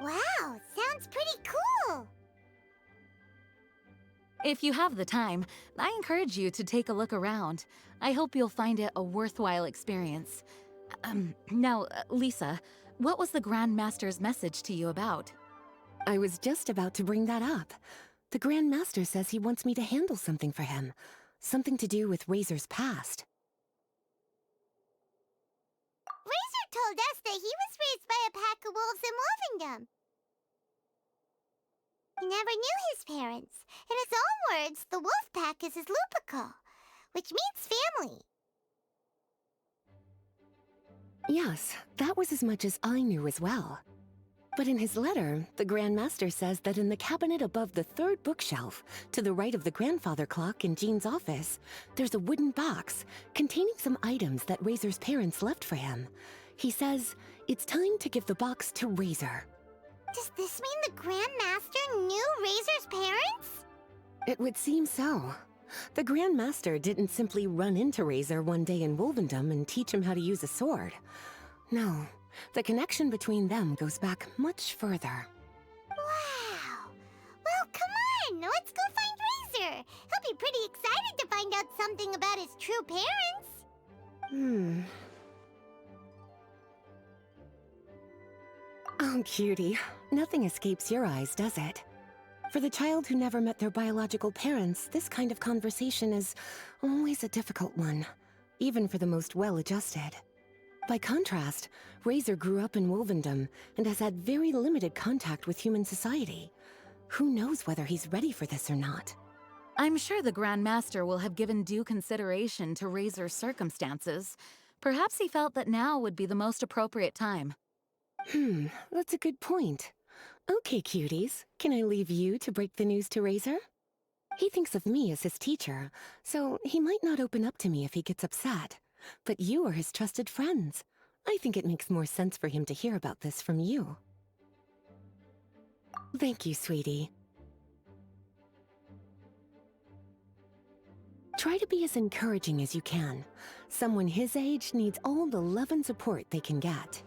Wow, sounds pretty cool! If you have the time, I encourage you to take a look around. I hope you'll find it a worthwhile experience. Now, Lisa, what was the Grand Master's message to you about? I was just about to bring that up. The Grand Master says he wants me to handle something for him. Something to do with Razor's past. Razor told us that he was raised by a pack of wolves in Wolvendom. He never knew his parents. In his own words, the wolf pack is his lupical, which means family. Yes, that was as much as I knew as well. But in his letter, the Grand Master says that in the cabinet above the third bookshelf, to the right of the grandfather clock in Jean's office, there's a wooden box containing some items that Razor's parents left for him. He says it's time to give the box to Razor. Does this mean the Grand Master knew Razor's parents? It would seem so. The Grand Master didn't simply run into Razor one day in Wolvendom and teach him how to use a sword. No. The connection between them goes back much further. Wow! Well, come on! Let's go find Razor! He'll be pretty excited to find out something about his true parents! Oh, cutie. Nothing escapes your eyes, does it? For the child who never met their biological parents, this kind of conversation is always a difficult one, even for the most well-adjusted. By contrast, Razor grew up in Wolvendom and has had very limited contact with human society. Who knows whether he's ready for this or not? I'm sure the Grand Master will have given due consideration to Razor's circumstances. Perhaps he felt that now would be the most appropriate time. That's a good point. Okay, cuties, can I leave you to break the news to Razor? He thinks of me as his teacher, so he might not open up to me if he gets upset. But you are his trusted friends. I think it makes more sense for him to hear about this from you. Thank you, sweetie. Try to be as encouraging as you can. Someone his age needs all the love and support they can get.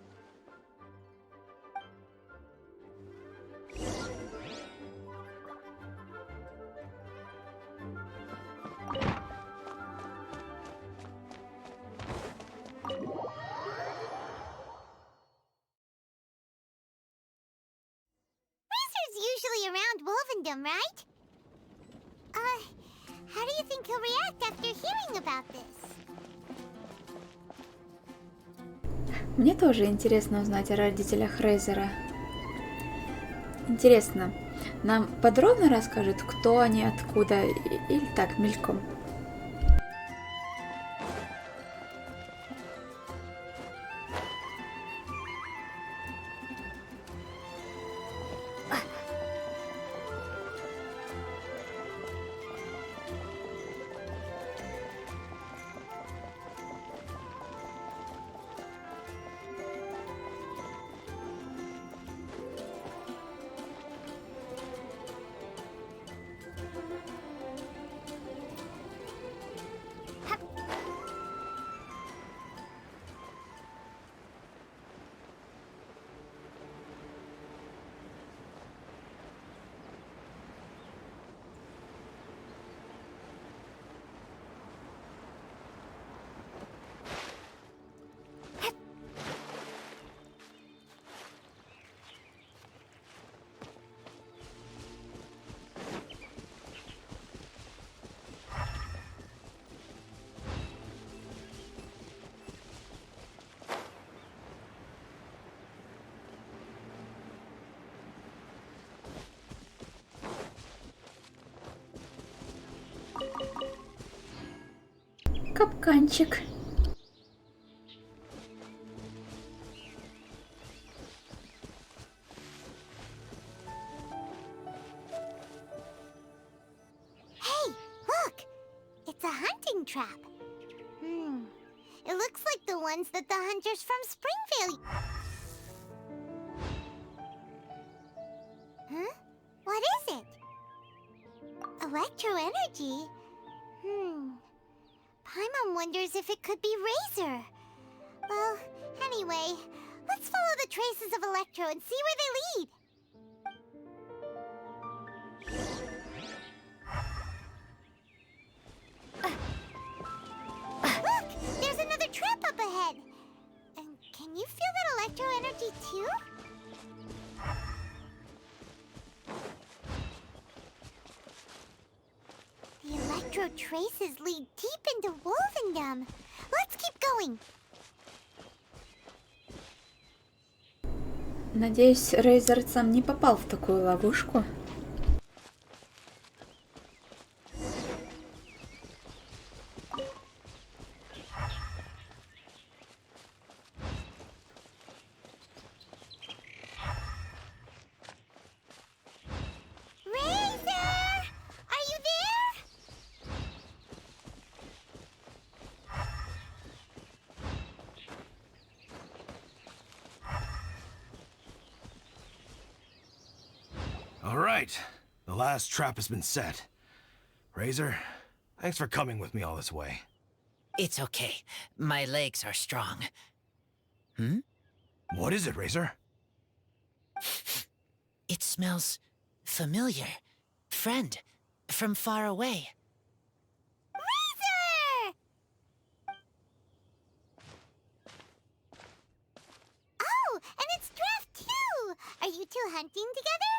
Usually around Wolvendom, right? How do you think he'll react after hearing about this? Мне тоже интересно узнать о родителях Рейзера. Интересно, нам подробно расскажут, кто они, откуда, или так, мельком? Капканчик. Hey, look! It's a hunting trap. It looks like the ones that the hunters from Springvale... Huh? What is it? Electro energy? Paimon wonders if it could be Razor. Well, anyway, let's follow the traces of Electro and see where they lead. Look! There's another trap up ahead! And can you feel that Electro energy too? The Electro traces lead deep into Wolvendom. Let's keep going. Надеюсь, Рейзер сам не попал в такую ловушку. All right, the last trap has been set. Razor, thanks for coming with me all this way. It's okay. My legs are strong. What is it, Razor? It smells familiar. Friend, from far away. Razor! Oh, and it's Draft too! Are you two hunting together?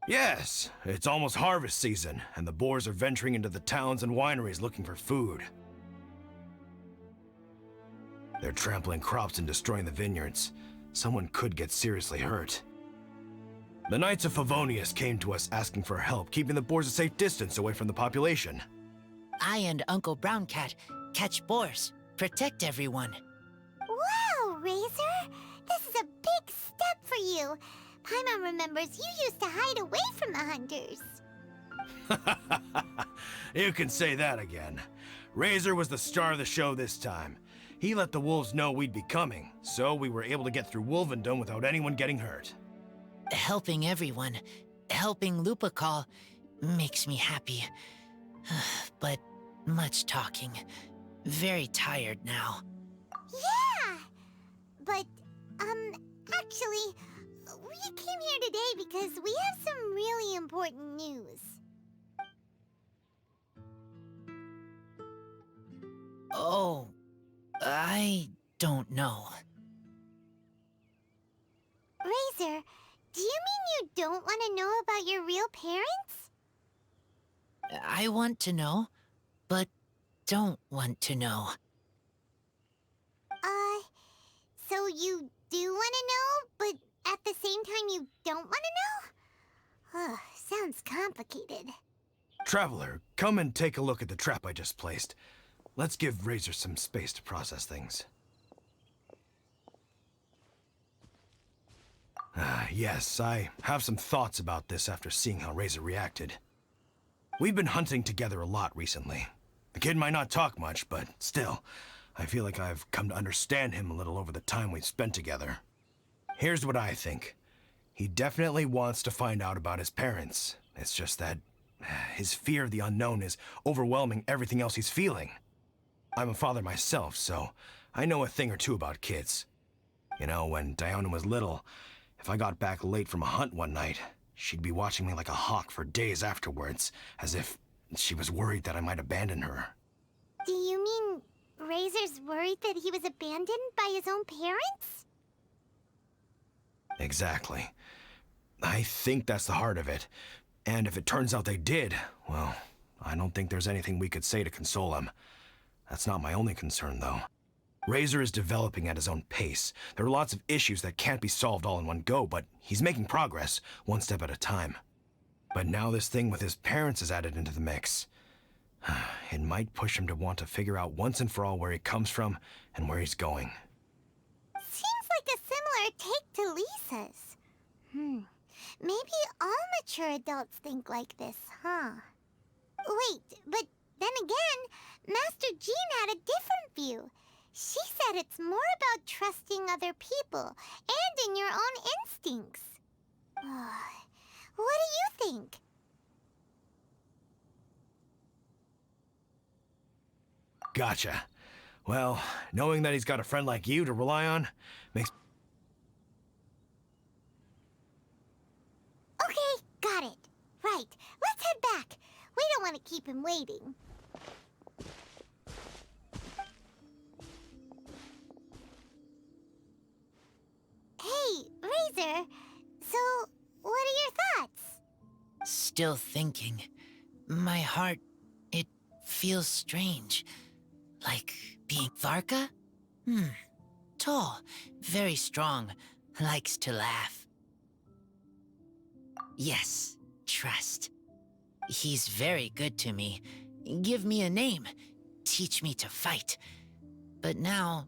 Yes, it's almost harvest season, and the boars are venturing into the towns and wineries looking for food. They're trampling crops and destroying the vineyards. Someone could get seriously hurt. The Knights of Favonius came to us asking for help keeping the boars a safe distance away from the population. I and Uncle Brown Cat catch boars, protect everyone. Wow, Razor! This is a big step for you. Paimon remembers you used to hide away from the hunters. You can say that again. Razor was the star of the show this time. He let the wolves know we'd be coming, so we were able to get through Wolvendom without anyone getting hurt. Helping everyone, helping Lupercal, makes me happy. But much talking. Very tired now. Yeah! But, actually, we came here today because we have some really important news. Oh, I don't know. Razor, do you mean you don't want to know about your real parents? I want to know, but don't want to know. So you do want to know, but at the same time you don't want to know? Ugh, sounds complicated. Traveler, come and take a look at the trap I just placed. Let's give Razor some space to process things. Yes, I have some thoughts about this after seeing how Razor reacted. We've been hunting together a lot recently. The kid might not talk much, but still, I feel like I've come to understand him a little over the time we've spent together. Here's what I think. He definitely wants to find out about his parents. It's just that his fear of the unknown is overwhelming everything else he's feeling. I'm a father myself, so I know a thing or two about kids. You know, when Diona was little, if I got back late from a hunt one night, she'd be watching me like a hawk for days afterwards, as if she was worried that I might abandon her. Do you mean Razor's worried that he was abandoned by his own parents? Exactly. I think that's the heart of it. And if it turns out they did, well, I don't think there's anything we could say to console him. That's not my only concern, though. Razor is developing at his own pace. There are lots of issues that can't be solved all in one go, but he's making progress, one step at a time. But now this thing with his parents is added into the mix. it might push him to want to figure out once and for all where he comes from and where he's going. Seems like a similar take to Lisa's. Maybe all mature adults think like this, huh? Wait, but then again, Master Jean had a different view. She said it's more about trusting other people and in your own instincts. What do you think? Gotcha. Well, knowing that he's got a friend like you to rely on makes... Okay, got it. Right, let's head back. We don't want to keep him waiting. Hey, Razor. So, what are your thoughts? Still thinking. My heart, it feels strange. Like being Varka? Tall, very strong, likes to laugh. Yes, trust. He's very good to me. Give me a name, teach me to fight. But now,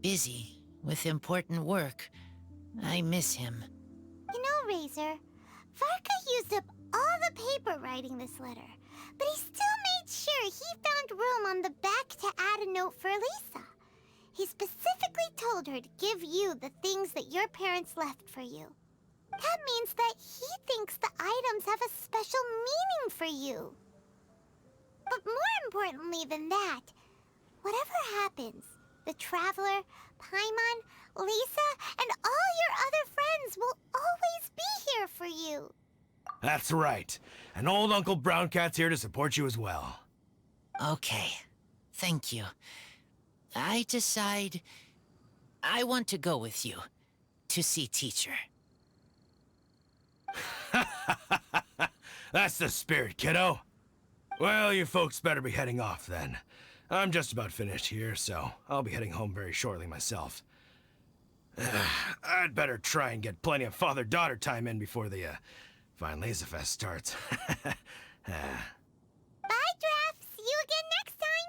busy with important work, I miss him. You know, Razor, Varka used up all the paper writing this letter, but he still made sure he found room on the back to add a note for Lisa. He specifically told her to give you the things that your parents left for you. That means that he thinks the items have a special meaning for you. But more importantly than that, whatever happens, the Traveler, Paimon, Lisa, and all your other friends will always be here for you. That's right. And old Uncle Brown Cat's here to support you as well. Okay, thank you. I decide I want to go with you to see Teacher. That's the spirit, kiddo. Well, you folks better be heading off then. I'm just about finished here, so I'll be heading home very shortly myself. I'd better try and get plenty of father-daughter time in before the Vine Laser Fest starts. Bye, Draft. See you again next time.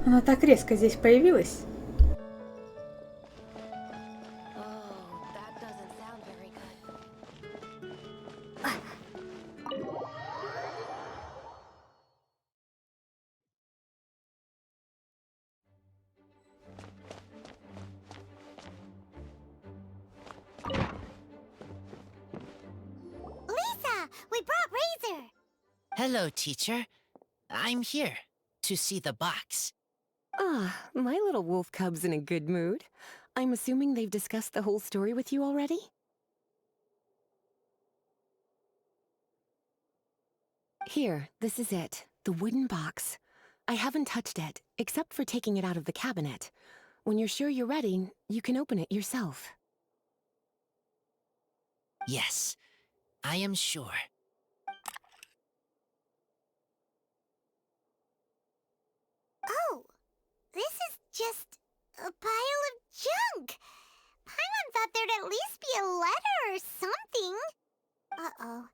Она так резко здесь появилась. Lisa, we brought Razor. Hello, Teacher. I'm here to see the box. Ah, my little wolf cub's in a good mood. I'm assuming they've discussed the whole story with you already? Here, this is it. The wooden box. I haven't touched it, except for taking it out of the cabinet. When you're sure you're ready, you can open it yourself. Yes, I am sure. Oh, this is just a pile of junk. Paimon thought there'd at least be a letter or something. Uh-oh.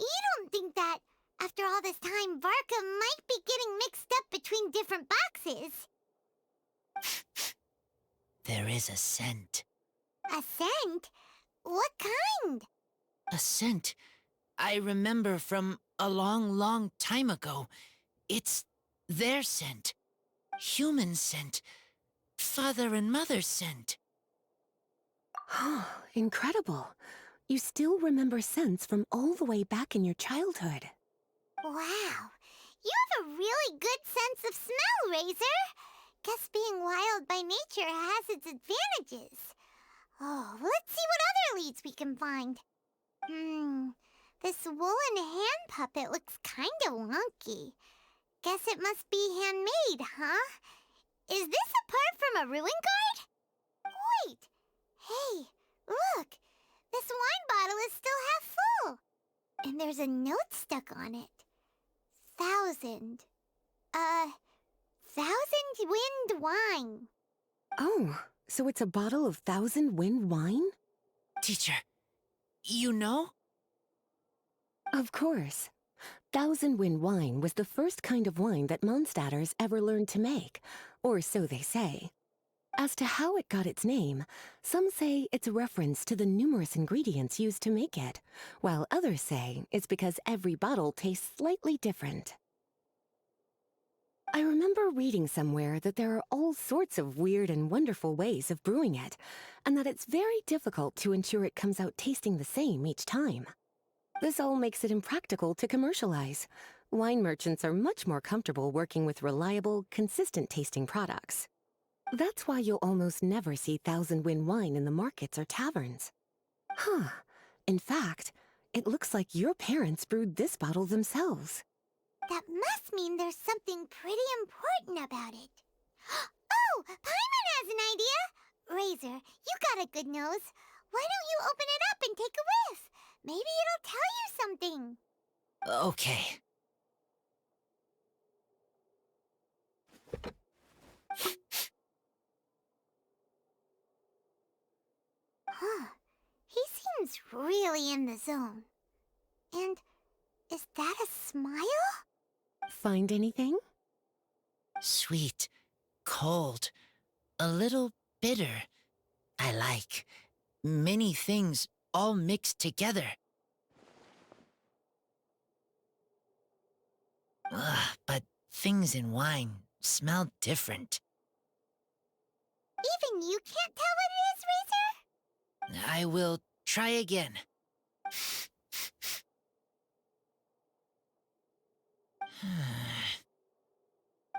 You don't think that, after all this time, Varka might be getting mixed up between different boxes? There is a scent. A scent? What kind? A scent I remember from a long, long time ago. It's their scent. Human scent. Father and mother scent. Incredible. You still remember scents from all the way back in your childhood. Wow. You have a really good sense of smell, Razor. guess being wild by nature has its advantages. Oh, let's see what other leads we can find. This woolen hand puppet looks kinda wonky. Guess it must be handmade, huh? Is this a part from a ruin guard? Wait! Hey, look! This wine bottle is still half full! And there's a note stuck on it. 1,000. 1,000 wind wine. Oh, so it's a bottle of 1,000 wind wine? Teacher, you know? Of course. 1,000 wind wine was the first kind of wine that Mondstadters ever learned to make, or so they say. As to how it got its name, some say it's a reference to the numerous ingredients used to make it, while others say it's because every bottle tastes slightly different. I remember reading somewhere that there are all sorts of weird and wonderful ways of brewing it, and that it's very difficult to ensure it comes out tasting the same each time. This all makes it impractical to commercialize. Wine merchants are much more comfortable working with reliable, consistent-tasting products. That's why you'll almost never see 1,000 wind wine in the markets or taverns. Huh. In fact, it looks like your parents brewed this bottle themselves. That must mean there's something pretty important about it. Oh, Paimon has an idea! Razor, you got a good nose. Why don't you open it up and take a whiff? Maybe it'll tell you something. Okay. Huh. He seems really in the zone. And is that a smile? Find anything? Sweet, cold, a little bitter. I like many things all mixed together. But things in wine smell different. Even you can't tell what it is, Razor? I will try again.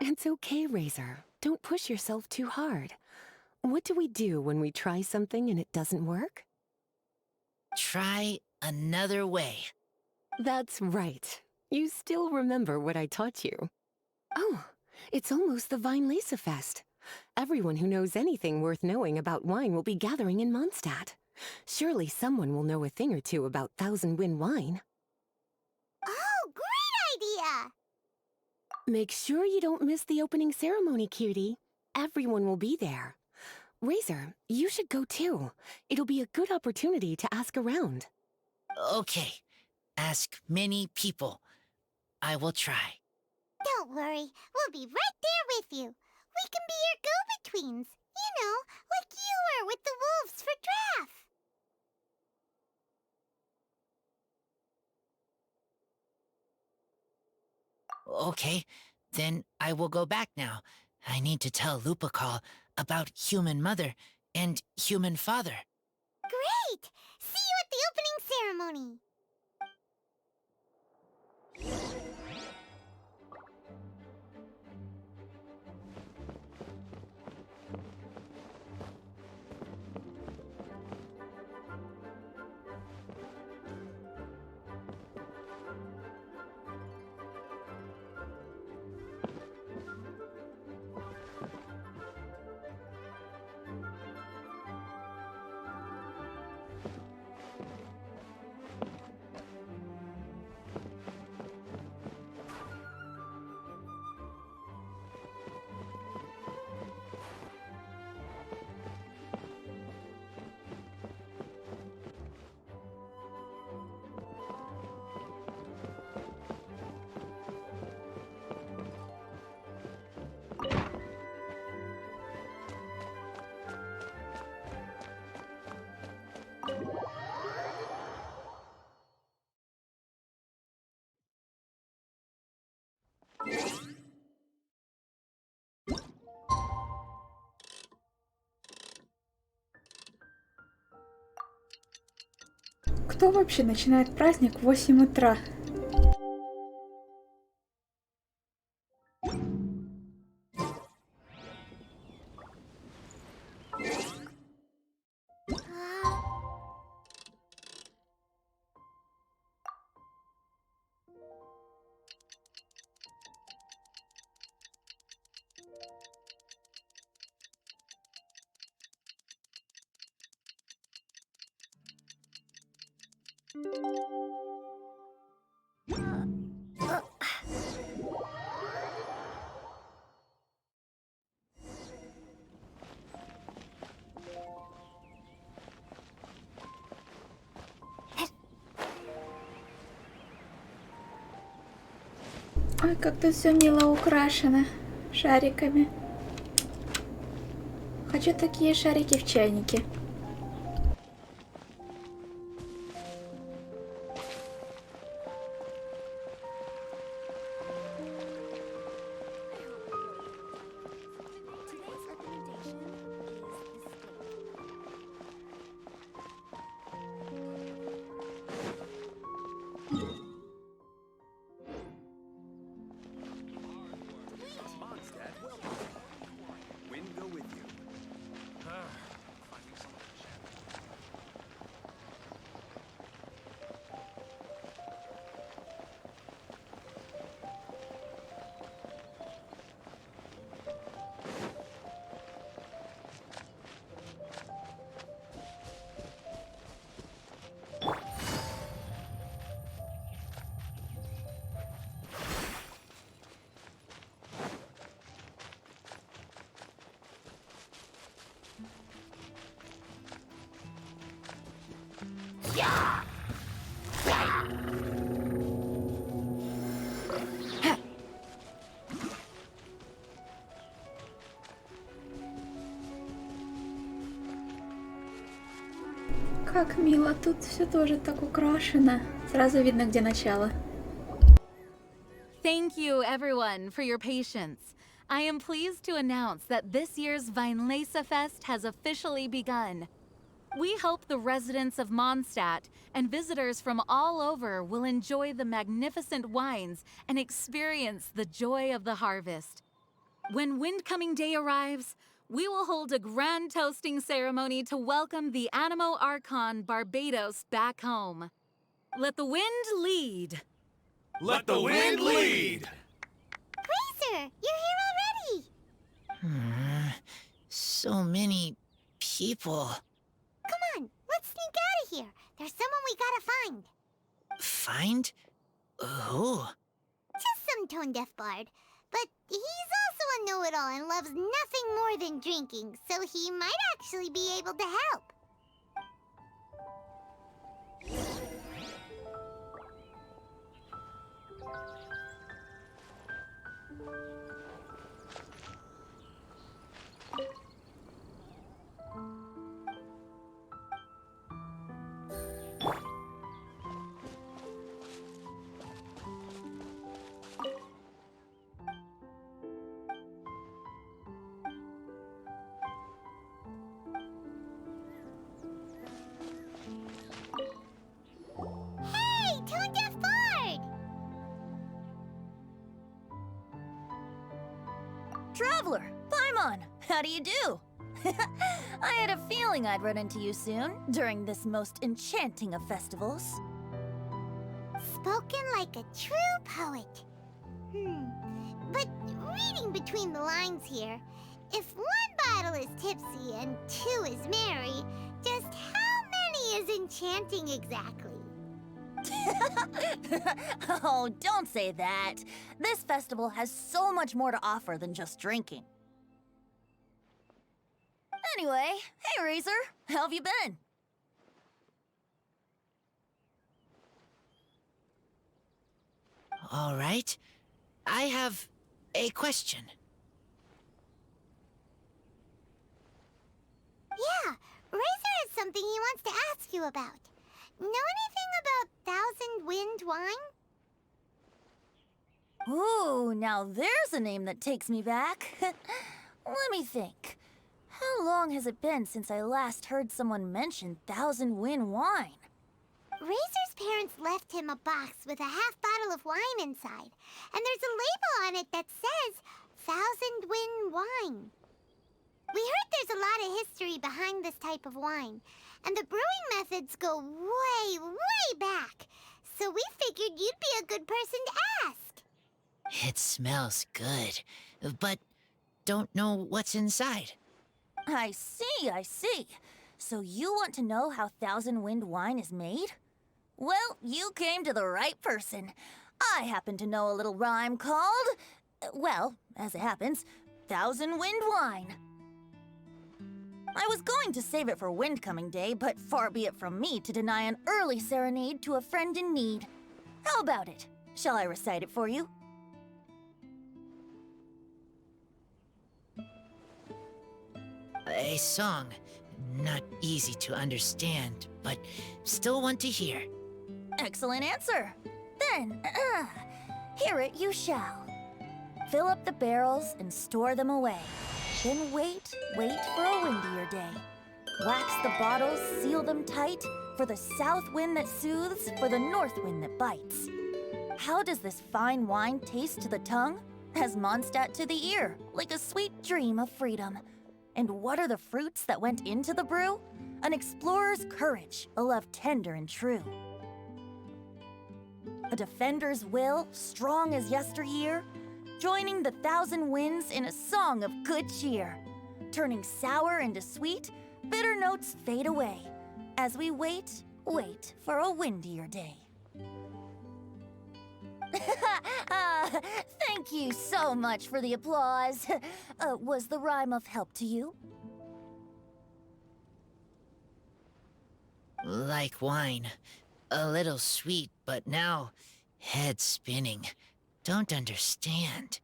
It's okay, Razor. Don't push yourself too hard. What do we do when we try something and it doesn't work? Try another way. That's right. You still remember what I taught you. Oh, it's almost the Weinlese Fest. Everyone who knows anything worth knowing about wine will be gathering in Mondstadt. Surely someone will know a thing or two about 1,000 wind wine. Oh, great idea! Make sure you don't miss the opening ceremony, cutie. Everyone will be there. Razor, you should go too. It'll be a good opportunity to ask around. Okay. Ask many people. I will try. Don't worry, we'll be right there with you. We can be your go-betweens. You know, like you were with the wolves for Draff. Okay, then I will go back now. I need to tell Lupakal about Human Mother and Human Father. Great! See you at the opening ceremony. Кто вообще начинает праздник в 8 утра? Ой, как тут все мило украшено шариками. Хочу такие шарики в чайнике. Как мило, тут все тоже так украшено. Сразу видно, где начало. Thank you, everyone, for your patience. I am pleased to announce that this year's Weinlese Fest has officially begun. We hope the residents of Mondstadt and visitors from all over will enjoy the magnificent wines and experience the joy of the harvest. When Windcoming Day arrives, we will hold a grand toasting ceremony to welcome the Animo Archon Barbados back home. Let the wind lead. Let the wind lead! Razor, you're here already! So many people. Come on, let's sneak out of here. There's someone we gotta find. Find? Who? Just some tone-deaf bard. But he's also a know-it-all and loves nothing more than drinking, so he might actually be able to help. Traveler, Paimon, how do you do? I had a feeling I'd run into you soon, during this most enchanting of festivals. Spoken like a true poet. But reading between the lines here, if one bottle is tipsy and two is merry, just how many is enchanting exactly? Oh, don't say that. This festival has so much more to offer than just drinking. Anyway, hey Razor, how have you been? All right. I have a question. Yeah, Razor has something he wants to ask you about. Know anything about Thousand Wind wine? Ooh, now there's a name that takes me back. Let me think. How long has it been since I last heard someone mention Thousand Wind wine? Razor's parents left him a box with a half bottle of wine inside, and there's a label on it that says Thousand Wind wine. We heard there's a lot of history behind this type of wine, and the brewing methods go way, way back. So we figured you'd be a good person to ask. It smells good, but don't know what's inside. I see, I see. So you want to know how Thousand Wind wine is made? Well, you came to the right person. I happen to know a little rhyme called, well, as it happens, Thousand Wind Wine. I was going to save it for Windcoming Day, but far be it from me to deny an early serenade to a friend in need. How about it? Shall I recite it for you? A song. Not easy to understand, but still one to hear. Excellent answer. Then, hear it you shall. Fill up the barrels and store them away. Then wait for a windier day. Wax the bottles, seal them tight, for the south wind that soothes, for the north wind that bites. How does this fine wine taste to the tongue? As Mondstadt to the ear, like a sweet dream of freedom. And what are the fruits that went into the brew? An explorer's courage, a love tender and true. A defender's will, strong as yesteryear, joining the thousand winds in a song of good cheer. Turning sour into sweet, bitter notes fade away, as we wait for a windier day. Thank you so much for the applause. Was the rhyme of help to you? Like wine. A little sweet, but now head spinning. Don't understand.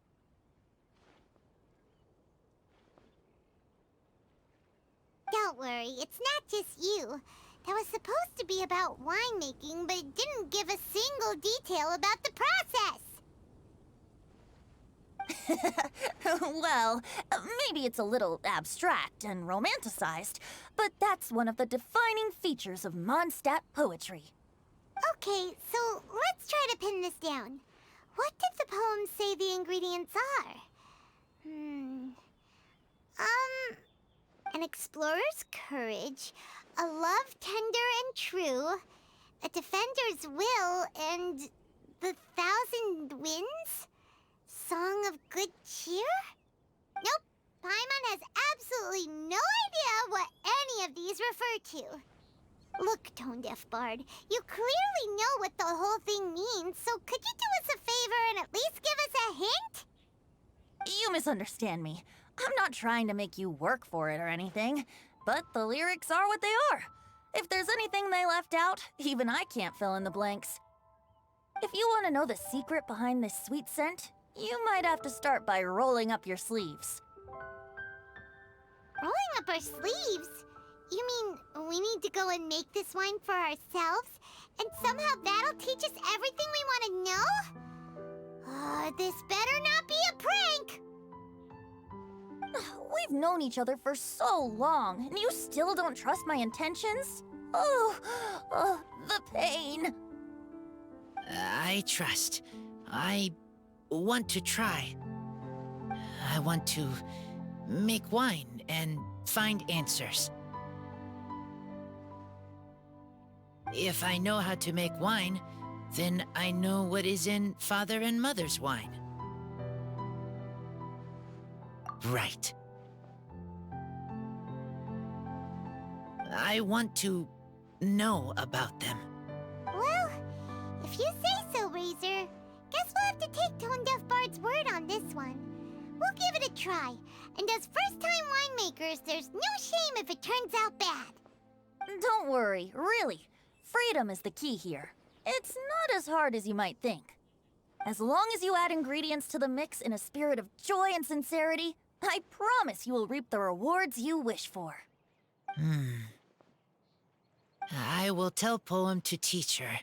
Don't worry, it's not just you. That was supposed to be about winemaking, but it didn't give a single detail about the process. Well, maybe it's a little abstract and romanticized, but that's one of the defining features of Mondstadt poetry. Okay, so let's try to pin this down. What did the poem say the ingredients are? An explorer's courage, a love tender and true, a defender's will, and the thousand winds? Song of good cheer? Nope, Paimon has absolutely no idea what any of these refer to. Look, Tone-Deaf Bard, you clearly know what the whole thing means, so could you do us a favor and at least give us a hint? You misunderstand me. I'm not trying to make you work for it or anything, but the lyrics are what they are. If there's anything they left out, even I can't fill in the blanks. If you want to know the secret behind this sweet scent, you might have to start by rolling up your sleeves. Rolling up our sleeves? You mean we need to go and make this wine for ourselves, and somehow that'll teach us everything we want to know? This better not be a prank! We've known each other for so long, and you still don't trust my intentions? Oh, the pain. I trust. I want to try. I want to make wine and find answers. If I know how to make wine, then I know what is in Father and Mother's wine. Right. I want to know about them. Well, if you say so, Razor, guess we'll have to take Tone-Deaf Bard's word on this one. We'll give it a try, and as first-time winemakers, there's no shame if it turns out bad. Don't worry, really. Freedom is the key here. It's not as hard as you might think. As long as you add ingredients to the mix in a spirit of joy and sincerity, I promise you will reap the rewards you wish for. I will tell Poem to teach her.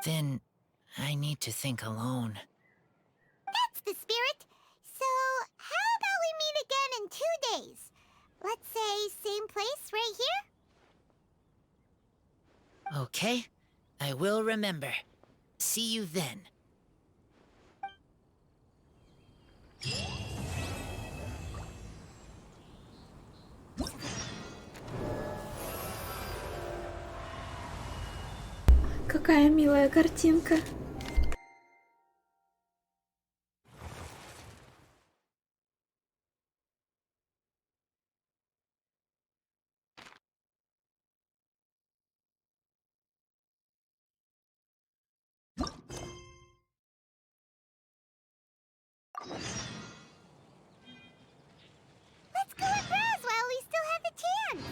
Then I need to think alone. That's the spirit. So, how about we meet again in 2 days? Let's say same place right here? Okay, I will remember. See you then. Какая милая картинка. Let's go and browse while we still have the chance.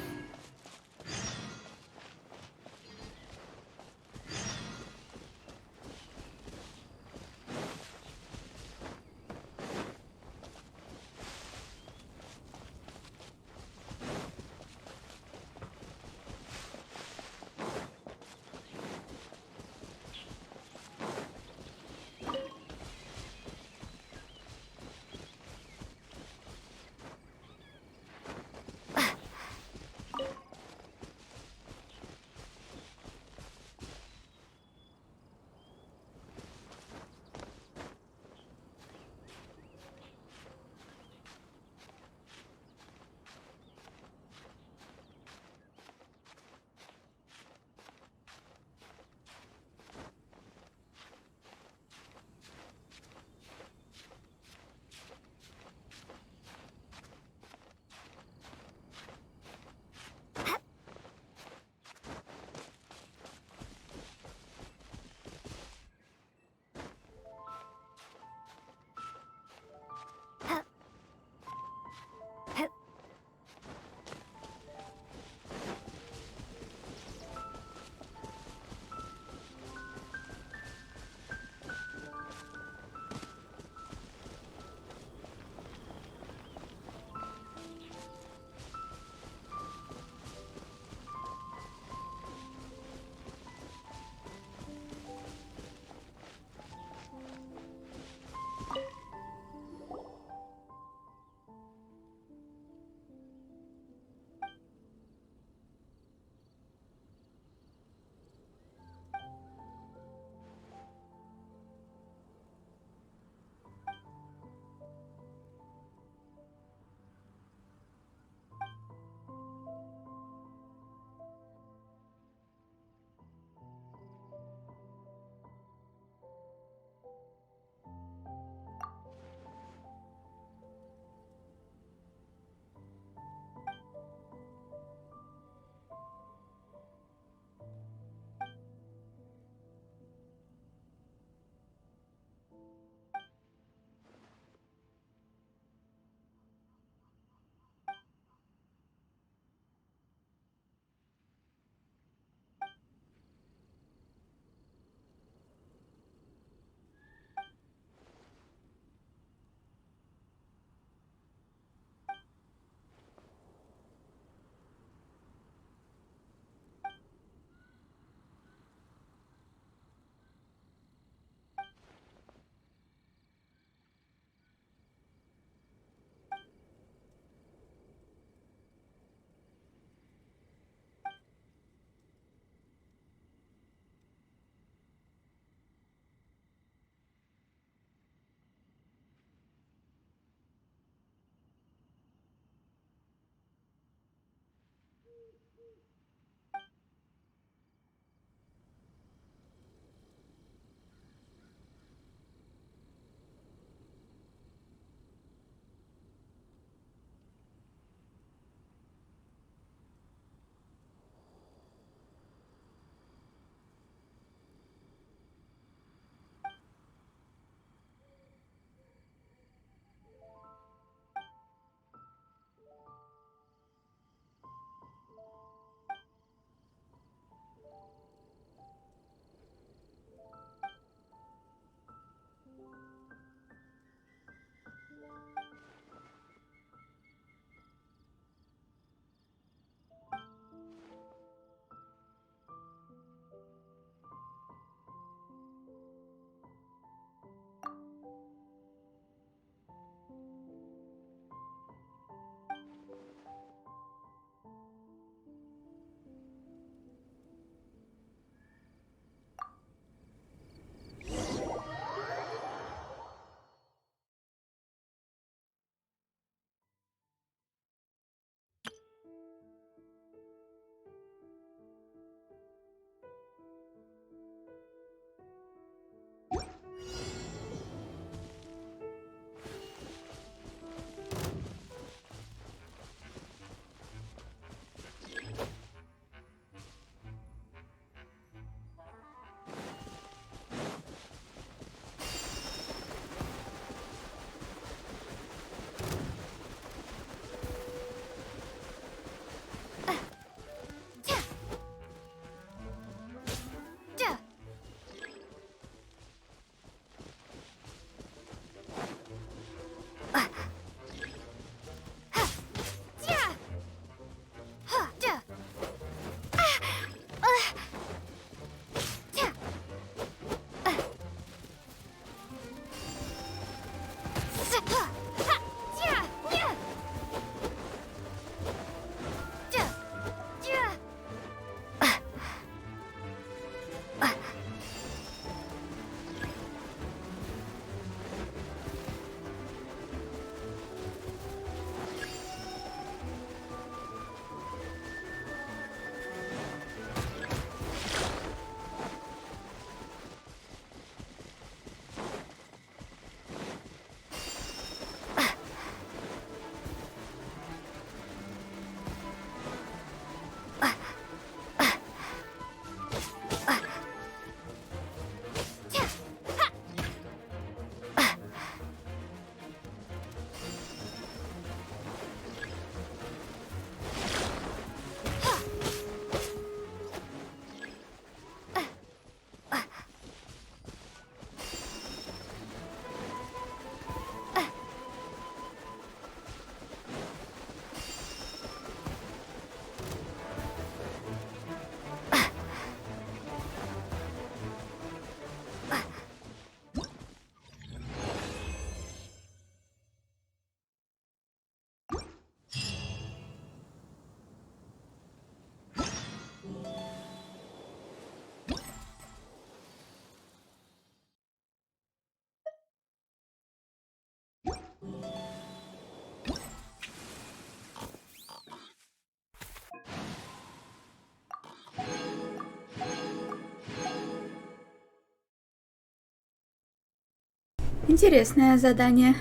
Интересное задание.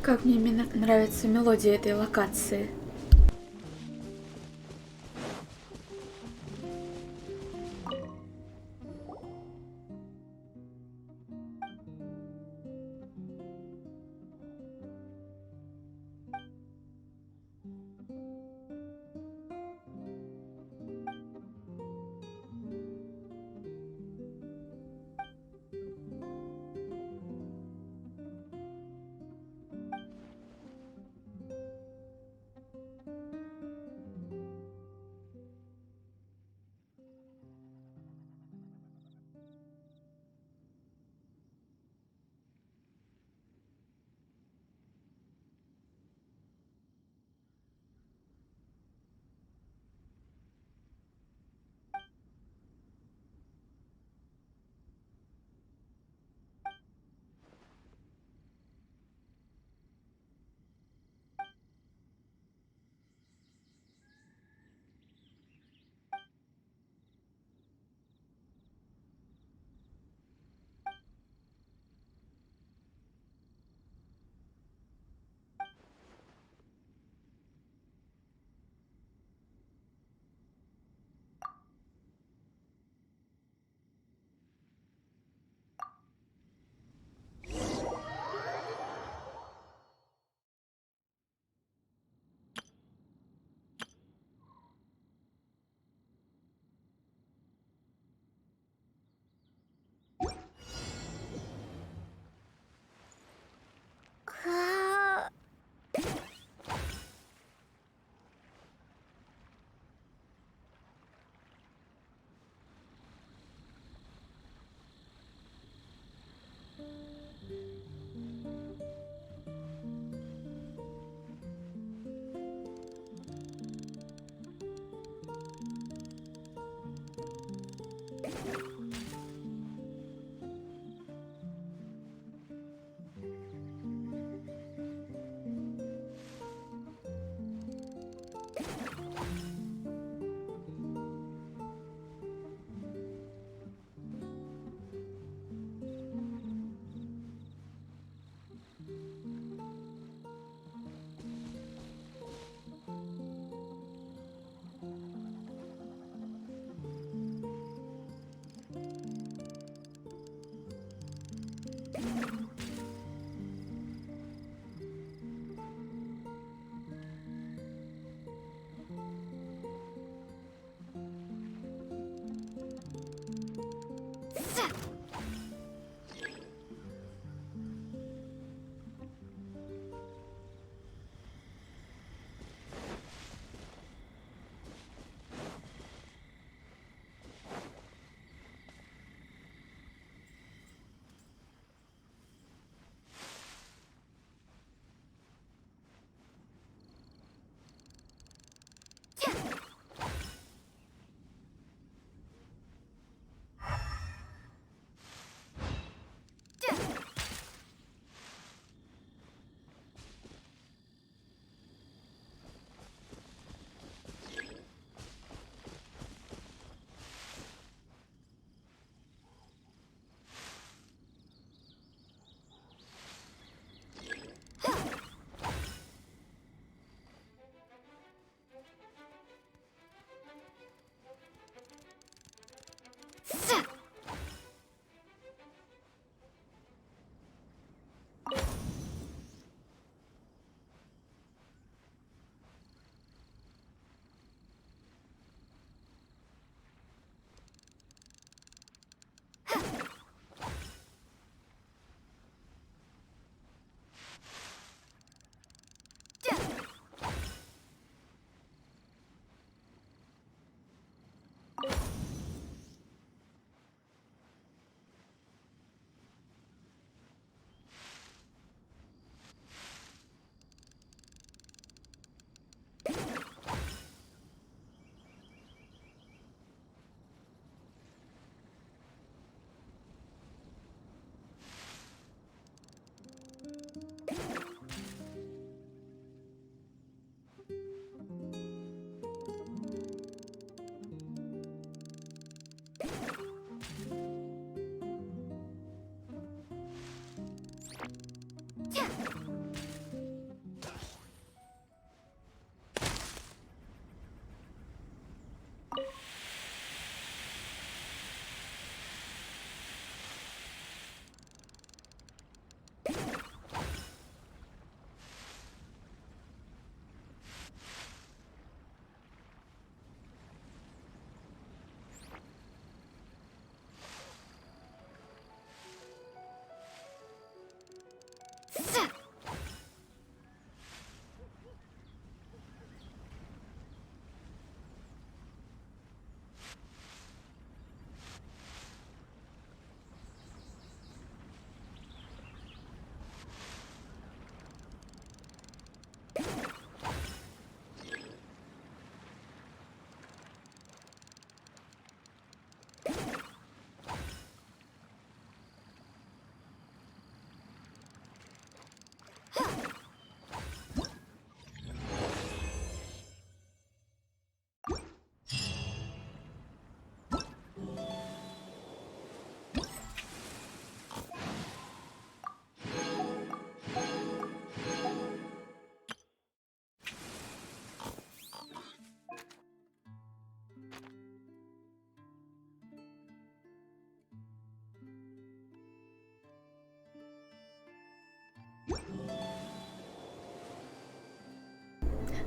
Как мне нравится мелодия этой локации.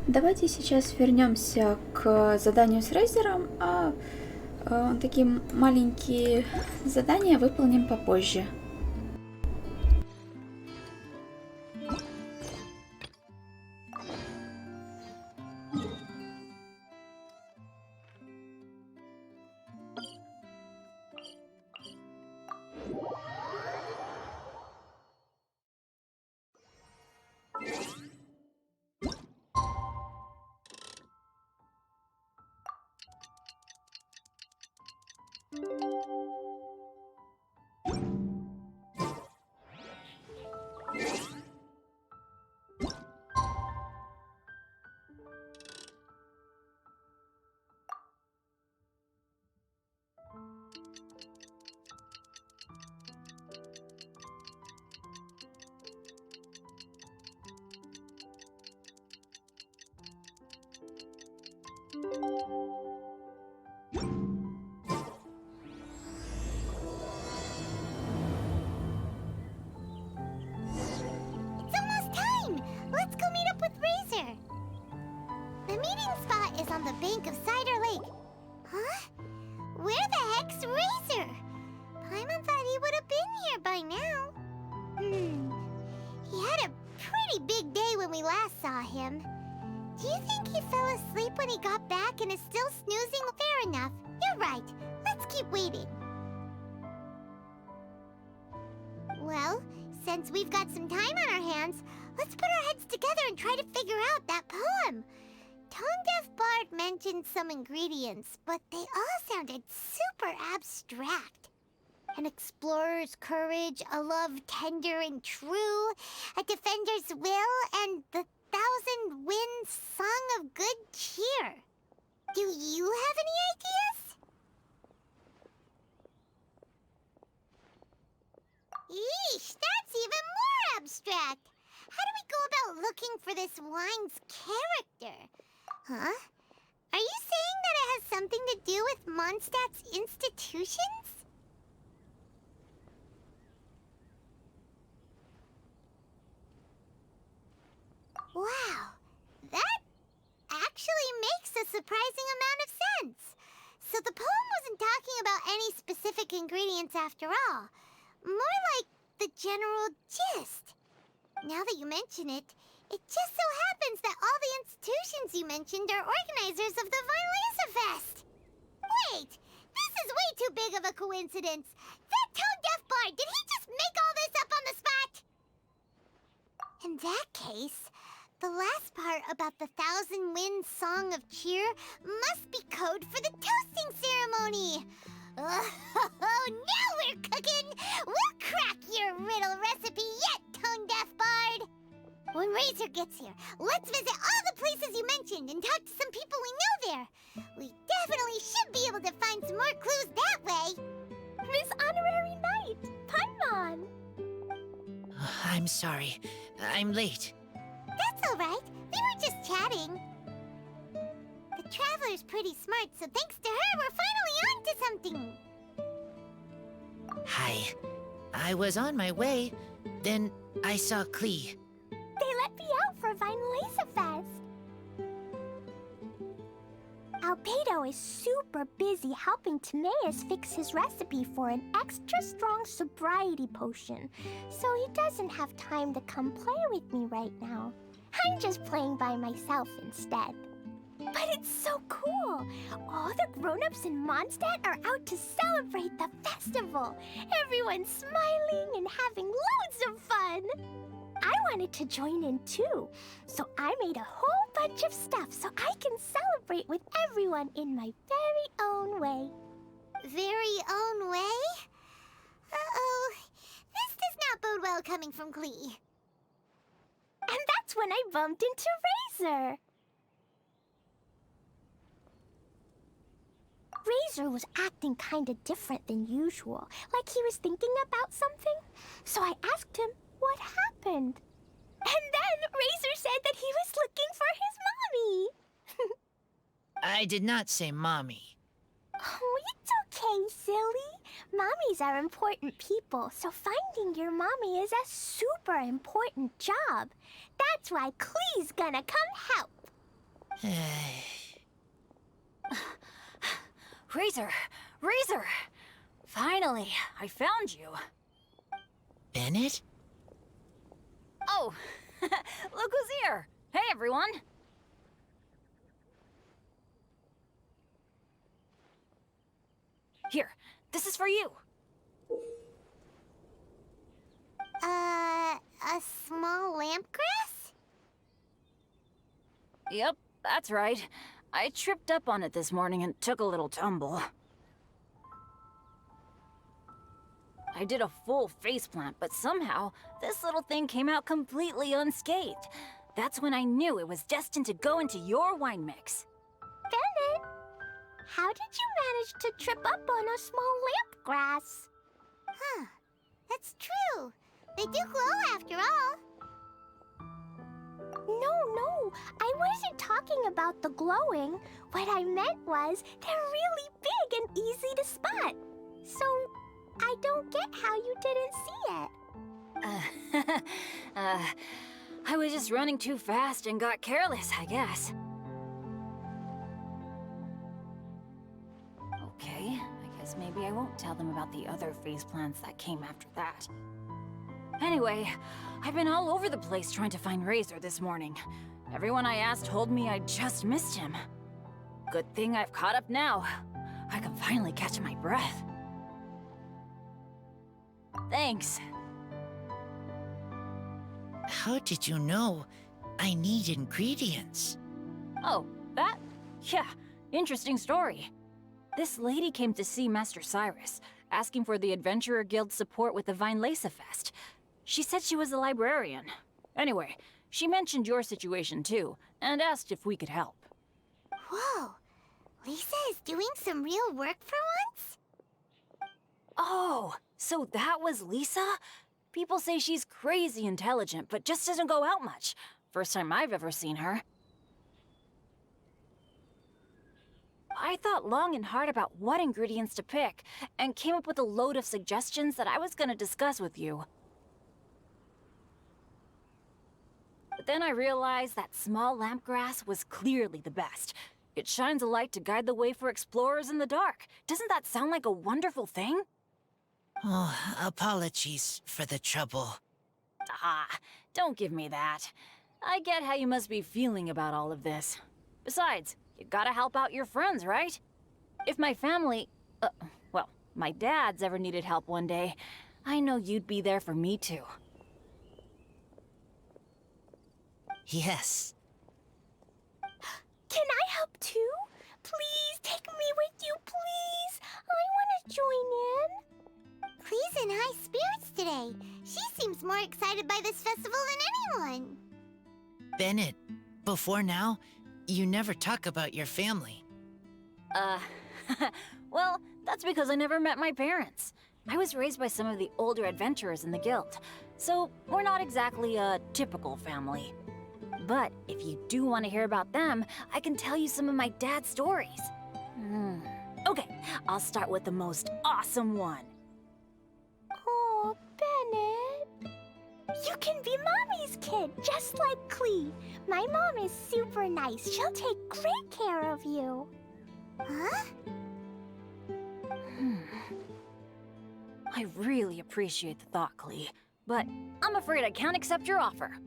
Давайте сейчас вернемся к заданию с Рейзером, а такие маленькие задания выполним попозже. It's almost time! Let's go meet up with Razor! The meeting spot is on the bank of Cider Lake. Huh? Where the heck's Razor? Paimon thought he would have been here by now. He had a pretty big day when we last saw him. Do you think he fell asleep when he got back and is still snoozing? Fair enough. You're right. Let's keep waiting. Well, since we've got some time on our hands, let's put our heads together and try to figure out that poem. Tone Deaf Bard mentioned some ingredients, but they all sounded super abstract. An explorer's courage, a love tender and true, a defender's will, and the 1,000 winds song of good cheer. Do you have any ideas? Eesh, that's even more abstract. How do we go about looking for this wine's character? Huh? Are you saying that it has something to do with Mondstadt's institutions? Wow, that actually makes a surprising amount of sense. So the poem wasn't talking about any specific ingredients after all. More like the general gist. Now that you mention it, it just so happens that all the institutions you mentioned are organizers of the Violesa Fest. Wait, this is way too big of a coincidence. That Tone Deaf Bard, did he just make all this up on the spot? In that case, the last part about the 1,000 Winds Song of Cheer must be code for the toasting ceremony. Oh, now we're cooking! We'll crack your riddle recipe yet, Tone Deaf Bard! When Razor gets here, let's visit all the places you mentioned and talk to some people we know there. We definitely should be able to find some more clues that way. Miss Honorary Knight, Paimon! I'm sorry. I'm late. That's all right. We were just chatting. The Traveler's pretty smart, so thanks to her, we're finally on to something. Hi. I was on my way. Then I saw Klee. They let me out for Violesa Fest. Albedo is super busy helping Timaeus fix his recipe for an extra strong sobriety potion, so he doesn't have time to come play with me right now. I'm just playing by myself instead. But it's so cool! All the grown-ups in Mondstadt are out to celebrate the festival. Everyone's smiling and having loads of fun. I wanted to join in too, so I made a whole bunch of stuff so I can celebrate with everyone in my very own way. Very own way? Uh-oh. This does not bode well coming from Klee. And that's when I bumped into Razor. Razor was acting kinda different than usual, like he was thinking about something. So I asked him what happened. And then Razor said that he was looking for his mommy. I did not say mommy. Oh, it's okay, silly. Mommies are important people, so finding your mommy is a super important job. That's why Klee's gonna come help. Razor! Razor! Finally, I found you. Bennett? Oh, look who's here! Hey, everyone! Here, this is for you. A small lampgrass? Yep, that's right. I tripped up on it this morning and took a little tumble. I did a full faceplant, but somehow, this little thing came out completely unscathed. That's when I knew it was destined to go into your wine mix. Bennett, how did you manage to trip up on a small lampgrass? Huh, that's true. They do glow after all. No, I wasn't talking about the glowing. What I meant was they're really big and easy to spot. So, I don't get how you didn't see it. I was just running too fast and got careless, I guess. Okay, I guess maybe I won't tell them about the other faceplants that came after that. Anyway, I've been all over the place trying to find Razor this morning. Everyone I asked told me I just missed him. Good thing I've caught up now. I can finally catch my breath. Thanks. How did you know I need ingredients? Oh, that? Yeah, interesting story. This lady came to see Master Cyrus, asking for the Adventurer Guild's support with the Vinelaysa Fest. She said she was a librarian. Anyway, she mentioned your situation too, and asked if we could help. Whoa, Lisa is doing some real work for once? Oh, so that was Lisa? People say she's crazy intelligent, but just doesn't go out much. First time I've ever seen her. I thought long and hard about what ingredients to pick, and came up with a load of suggestions that I was gonna discuss with you. But then I realized that small lampgrass was clearly the best. It shines a light to guide the way for explorers in the dark. Doesn't that sound like a wonderful thing? Oh, apologies for the trouble. Ah, don't give me that. I get how you must be feeling about all of this. Besides, you gotta help out your friends, right? If my family, well, my dad's ever needed help one day, I know you'd be there for me too. Yes. Can I help too? Please take me with you, please. I want to join in. Klee's in high spirits today. She seems more excited by this festival than anyone. Bennett, before now, you never talk about your family. Well, that's because I never met my parents. I was raised by some of the older adventurers in the guild, so we're not exactly a typical family. But if you do want to hear about them, I can tell you some of my dad's stories. Okay, I'll start with the most awesome one. Oh, Bennett. You can be Mommy's kid, just like Klee. My mom is super nice. She'll take great care of you. Huh? I really appreciate the thought, Klee, but I'm afraid I can't accept your offer.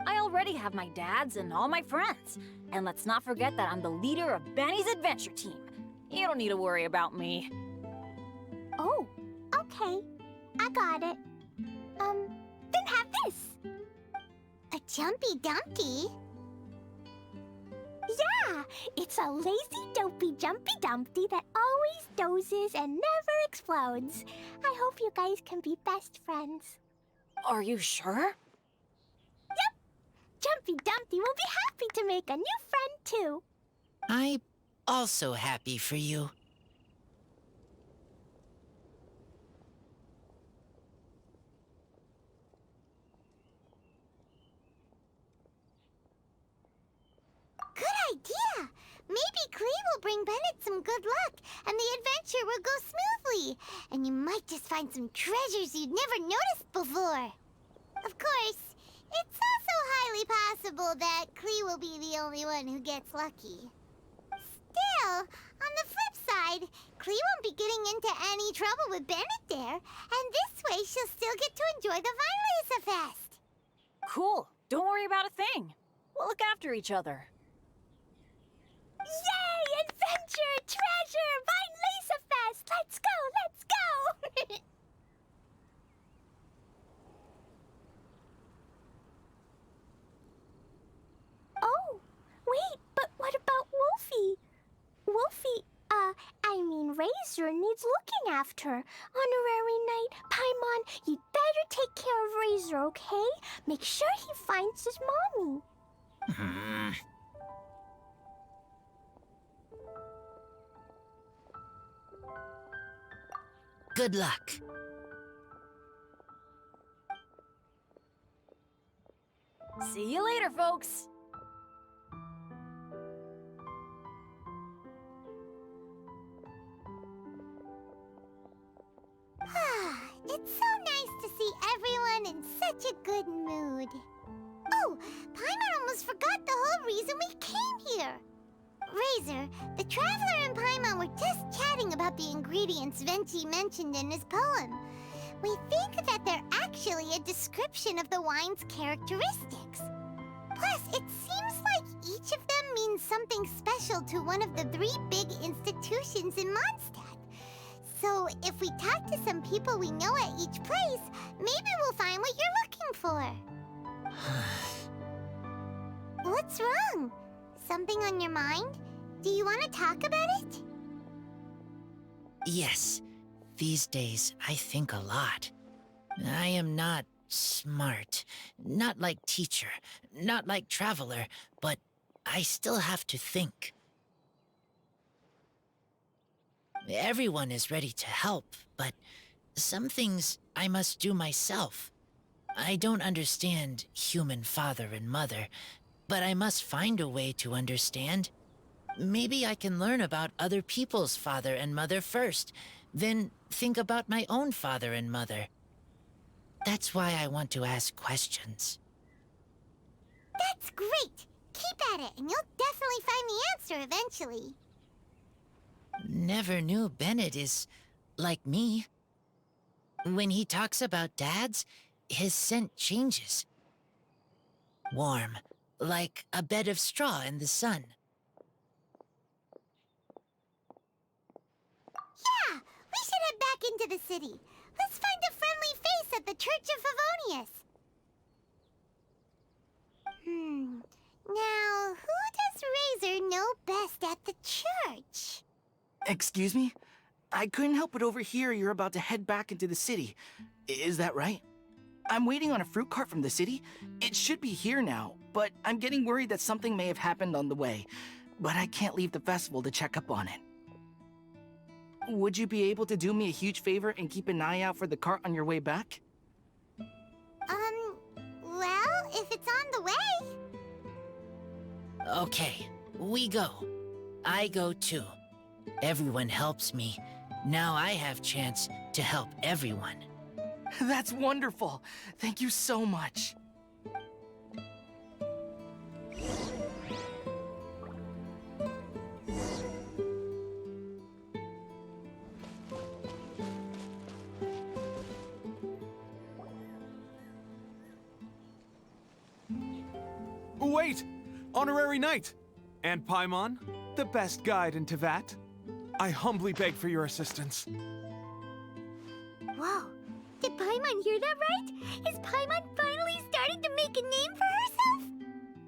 I already have my dad's and all my friends. And let's not forget that I'm the leader of Benny's adventure team. You don't need to worry about me. Oh, okay. I got it. Then have this. A Jumpy Dumpty? Yeah, it's a lazy, dopey Jumpy Dumpty that always dozes and never explodes. I hope you guys can be best friends. Are you sure? Yep. Jumpy Dumpty will be happy to make a new friend, too. I'm also happy for you. Good idea. Maybe Klee will bring Bennett some good luck, and the adventure will go smoothly. And you might just find some treasures you'd never noticed before. Of course, it's also highly possible that Klee will be the only one who gets lucky. Still, on the flip side, Klee won't be getting into any trouble with Bennett there, and this way she'll still get to enjoy the Vinelesa Fest. Cool. Don't worry about a thing. We'll look after each other. Yay! Adventure! Treasure! Vinelesa Fest! Let's go! Let's go! Oh, wait, but what about Wolfie? Wolfie, Razor needs looking after. Honorary Knight, Paimon, you'd better take care of Razor, okay? Make sure he finds his mommy. Good luck. See you later, folks. It's so nice to see everyone in such a good mood. Oh, Paimon almost forgot the whole reason we came here. Razor, the Traveler and Paimon were just chatting about the ingredients Venti mentioned in his poem. We think that they're actually a description of the wine's characteristics. Plus, it seems like each of them means something special to one of the 3 big institutions in Mondstadt. So, if we talk to some people we know at each place, maybe we'll find what you're looking for. What's wrong? Something on your mind? Do you want to talk about it? Yes. These days, I think a lot. I am not smart. Not like teacher. Not like traveler. But I still have to think. Everyone is ready to help, but some things I must do myself. I don't understand human father and mother, but I must find a way to understand. Maybe I can learn about other people's father and mother first, then think about my own father and mother. That's why I want to ask questions. That's great! Keep at it, and you'll definitely find the answer eventually. Never knew Bennett is like me. When he talks about dads, his scent changes. Warm, like a bed of straw in the sun. Yeah, we should head back into the city. Let's find a friendly face at the Church of Favonius. Now, who does Razor know best at the church? Excuse me? I couldn't help but overhear you're about to head back into the city. Is that right? I'm waiting on a fruit cart from the city. It should be here now, but I'm getting worried that something may have happened on the way. But I can't leave the festival to check up on it. Would you be able to do me a huge favor and keep an eye out for the cart on your way back? Well, if it's on the way. Okay, we go. I go too. Everyone helps me. Now I have chance to help everyone. That's wonderful. Thank you so much. Wait! Honorary Knight! And Paimon, the best guide in Tevat. I humbly beg for your assistance. Whoa, did Paimon hear that right? Is Paimon finally starting to make a name for herself?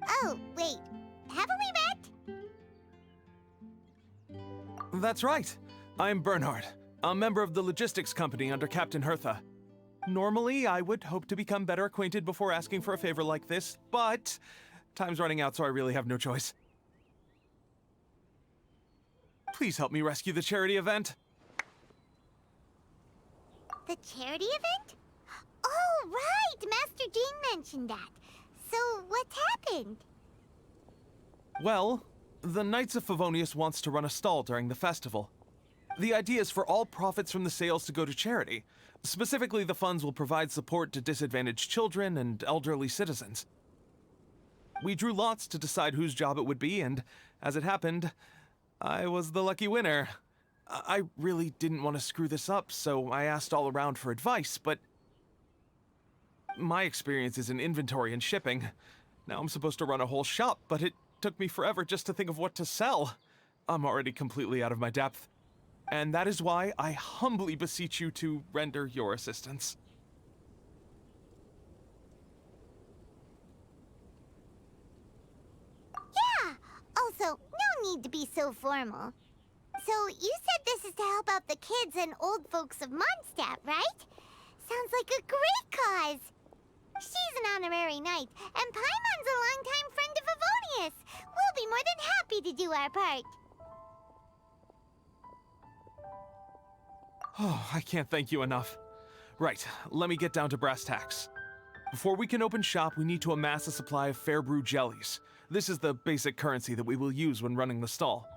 Oh, wait, haven't we met? That's right. I'm Bernhard, a member of the logistics company under Captain Hertha. Normally, I would hope to become better acquainted before asking for a favor like this, but time's running out, so I really have no choice. Please help me rescue the charity event. The charity event? Oh, right! Master Jean mentioned that. So, what's happened? Well, The Knights of Favonius wants to run a stall during the festival. The idea is for all profits from the sales to go to charity. Specifically, the funds will provide support to disadvantaged children and elderly citizens. We drew lots to decide whose job it would be, and as it happened, I was the lucky winner. I really didn't want to screw this up, so I asked all around for advice, but my experience is in inventory and shipping. Now I'm supposed to run a whole shop, but it took me forever just to think of what to sell. I'm already completely out of my depth. And that is why I humbly beseech you to render your assistance. Yeah! Also, no need to be so formal. So, you said this is to help out the kids and old folks of Mondstadt, right? Sounds like a great cause! She's an honorary knight, and Paimon's a longtime friend of Favonius. We'll be more than happy to do our part. Oh, I can't thank you enough. Right, let me get down to brass tacks. Before we can open shop, we need to amass a supply of fair brew jellies. This is the basic currency that we will use when running the stall.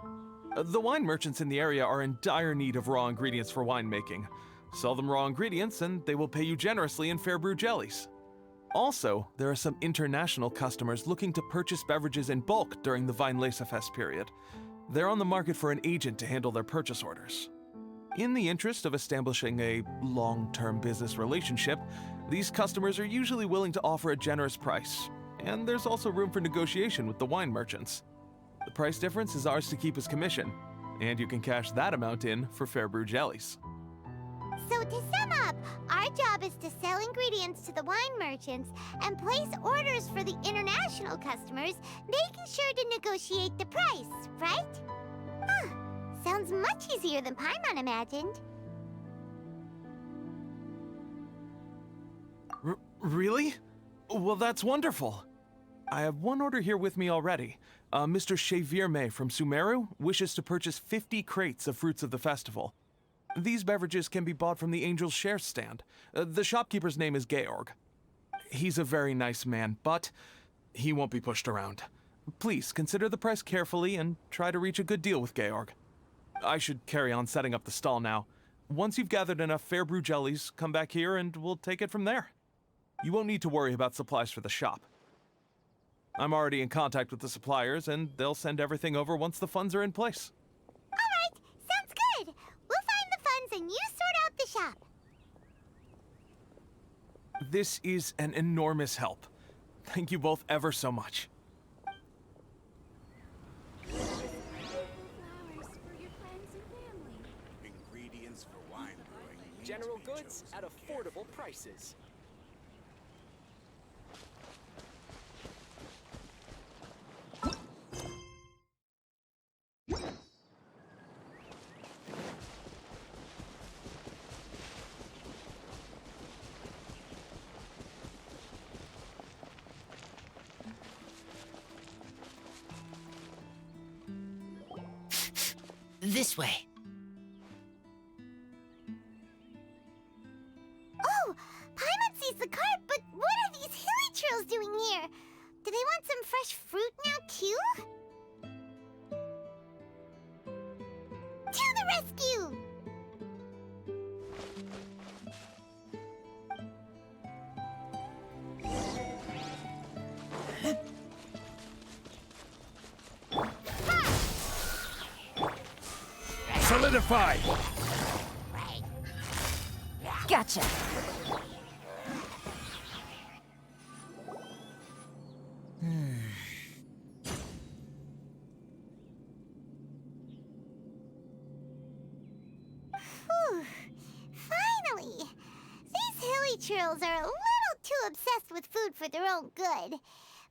The wine merchants in the area are in dire need of raw ingredients for winemaking. Sell them raw ingredients and they will pay you generously in fair brew jellies. Also, there are some international customers looking to purchase beverages in bulk during the Weinlesefest period. They're on the market for an agent to handle their purchase orders. In the interest of establishing a long-term business relationship, these customers are usually willing to offer a generous price, and there's also room for negotiation with the wine merchants. The price difference is ours to keep as commission, and you can cash that amount in for fair brew jellies. So to sum up, our job is to sell ingredients to the wine merchants and place orders for the international customers, making sure to negotiate the price, right? Huh. Sounds much easier than Paimon imagined. Really? Well, that's wonderful. I have one order here with me already. Mr. Xavier May from Sumeru wishes to purchase 50 crates of fruits of the festival. These beverages can be bought from the Angel's Share stand. The shopkeeper's name is Georg. He's a very nice man, but he won't be pushed around. Please consider the price carefully and try to reach a good deal with Georg. I should carry on setting up the stall now. Once you've gathered enough fair brew jellies, come back here and we'll take it from there. You won't need to worry about supplies for the shop. I'm already in contact with the suppliers, and they'll send everything over once the funds are in place. Alright, sounds good. We'll find the funds and you sort out the shop. This is an enormous help. Thank you both ever so much. Ingredients for wine brewing. General goods at affordable prices. This way. Oh, Paimon sees the cart, but what are these hilly trails doing here? Do they want some fresh fruit now, too? To the rescue! Solidify! Gotcha. Whew. Finally! These hilly trails are a little too obsessed with food for their own good.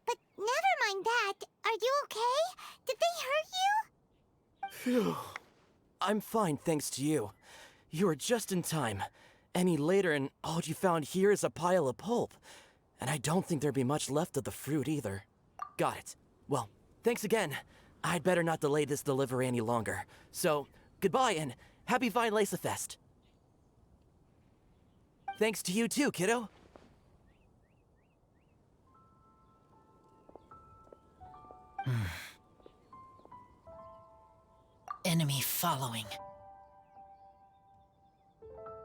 But never mind that. Are you okay? Did they hurt you? Phew. I'm fine, thanks to you. You were just in time. Any later and all you found here is a pile of pulp. And I don't think there'd be much left of the fruit either. Got it. Well, thanks again. I'd better not delay this delivery any longer. So, goodbye and happy Weinlesefest. Thanks to you too, kiddo. enemy following.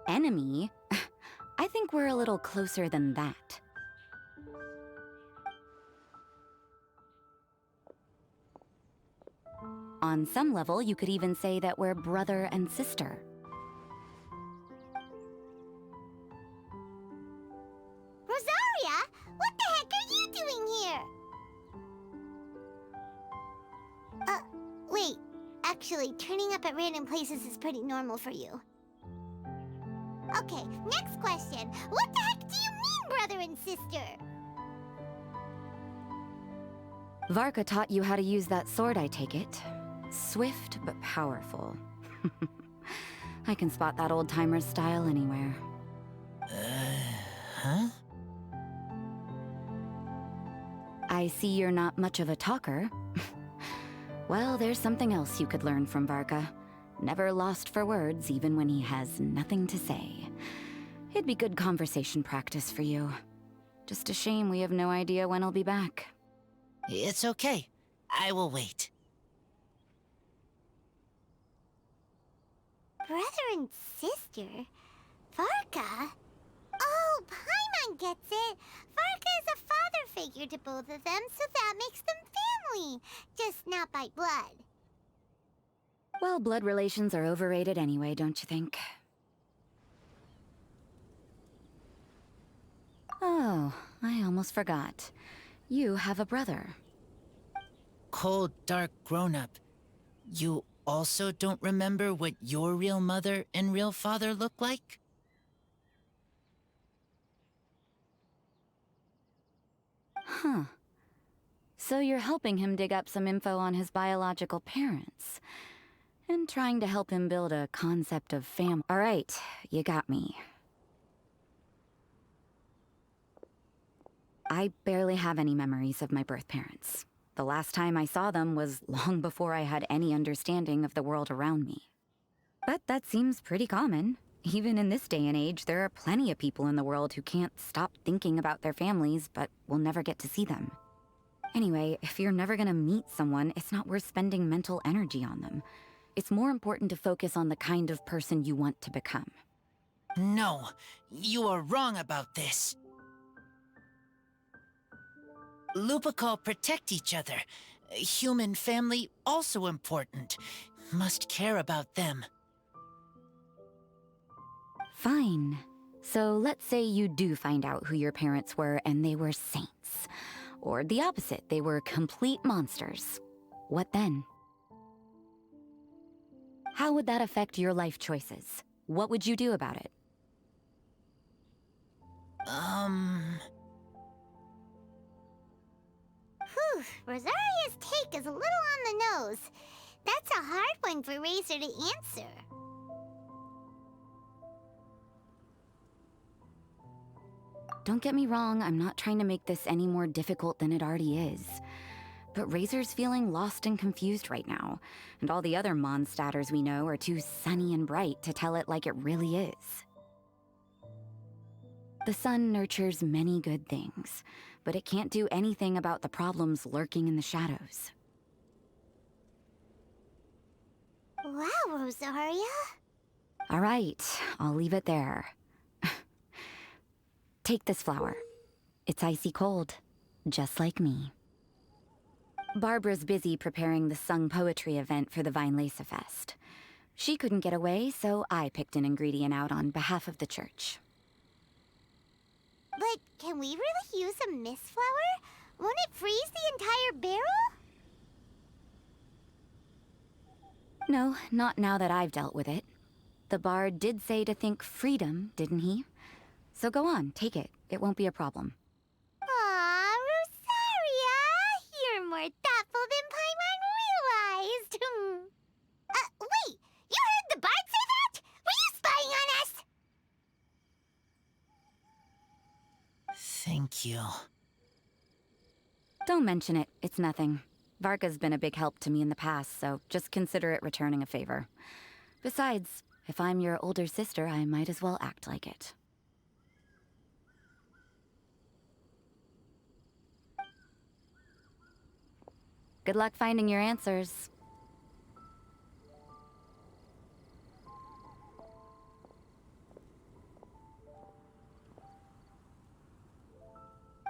Enemy? I think we're a little closer than that. On some level, you could even say that we're brother and sister. Rosaria, what the heck are you doing here? Wait. Actually, turning up at random places is pretty normal for you. Okay, next question. What the heck do you mean, brother and sister? Varka taught you how to use that sword, I take it. Swift but powerful. I can spot that old-timer's style anywhere. Huh? I see you're not much of a talker. Well, there's something else you could learn from Varka. Never lost for words, even when he has nothing to say. It'd be good conversation practice for you. Just a shame we have no idea when he'll be back. It's okay. I will wait. Brother and sister? Varka? Oh, Paimon gets it. Varka is a father figure to both of them, so that makes them family. Just not by blood. Well, blood relations are overrated anyway, don't you think? Oh, I almost forgot. You have a brother. Cold, dark grown-up. You also don't remember what your real mother and real father look like? Huh. So you're helping him dig up some info on his biological parents. And trying to help him build a concept of family. Alright, you got me. I barely have any memories of my birth parents. The last time I saw them was long before I had any understanding of the world around me. But that seems pretty common. Even in this day and age, there are plenty of people in the world who can't stop thinking about their families, but will never get to see them. Anyway, if you're never gonna meet someone, it's not worth spending mental energy on them. It's more important to focus on the kind of person you want to become. No, you are wrong about this. Lupical protect each other. Human family also important. Must care about them. Fine. So let's say you do find out who your parents were and they were saints. Or the opposite, they were complete monsters. What then? How would that affect your life choices? What would you do about it? Whew, Rosaria's take is a little on the nose. That's a hard one for Razor to answer. Don't get me wrong, I'm not trying to make this any more difficult than it already is. But Razor's feeling lost and confused right now, and all the other Mondstadters we know are too sunny and bright to tell it like it really is. The sun nurtures many good things, but it can't do anything about the problems lurking in the shadows. Wow, Rosaria. All right, I'll leave it there. Take this flower. It's icy cold, just like me. Barbara's busy preparing the sung poetry event for the Weinlese Fest. She couldn't get away, so I picked an ingredient out on behalf of the church. But can we really use a mist flower? Won't it freeze the entire barrel? No, not now that I've dealt with it. The bard did say to think freedom, didn't he? So go on, take it. It won't be a problem. Aw, Rosaria! You're more thoughtful than Paimon realized. Wait! You heard the bard say that? Were you spying on us? Thank you. Don't mention it. It's nothing. Varka's been a big help to me in the past, so just consider it returning a favor. Besides, if I'm your older sister, I might as well act like it. Good luck finding your answers.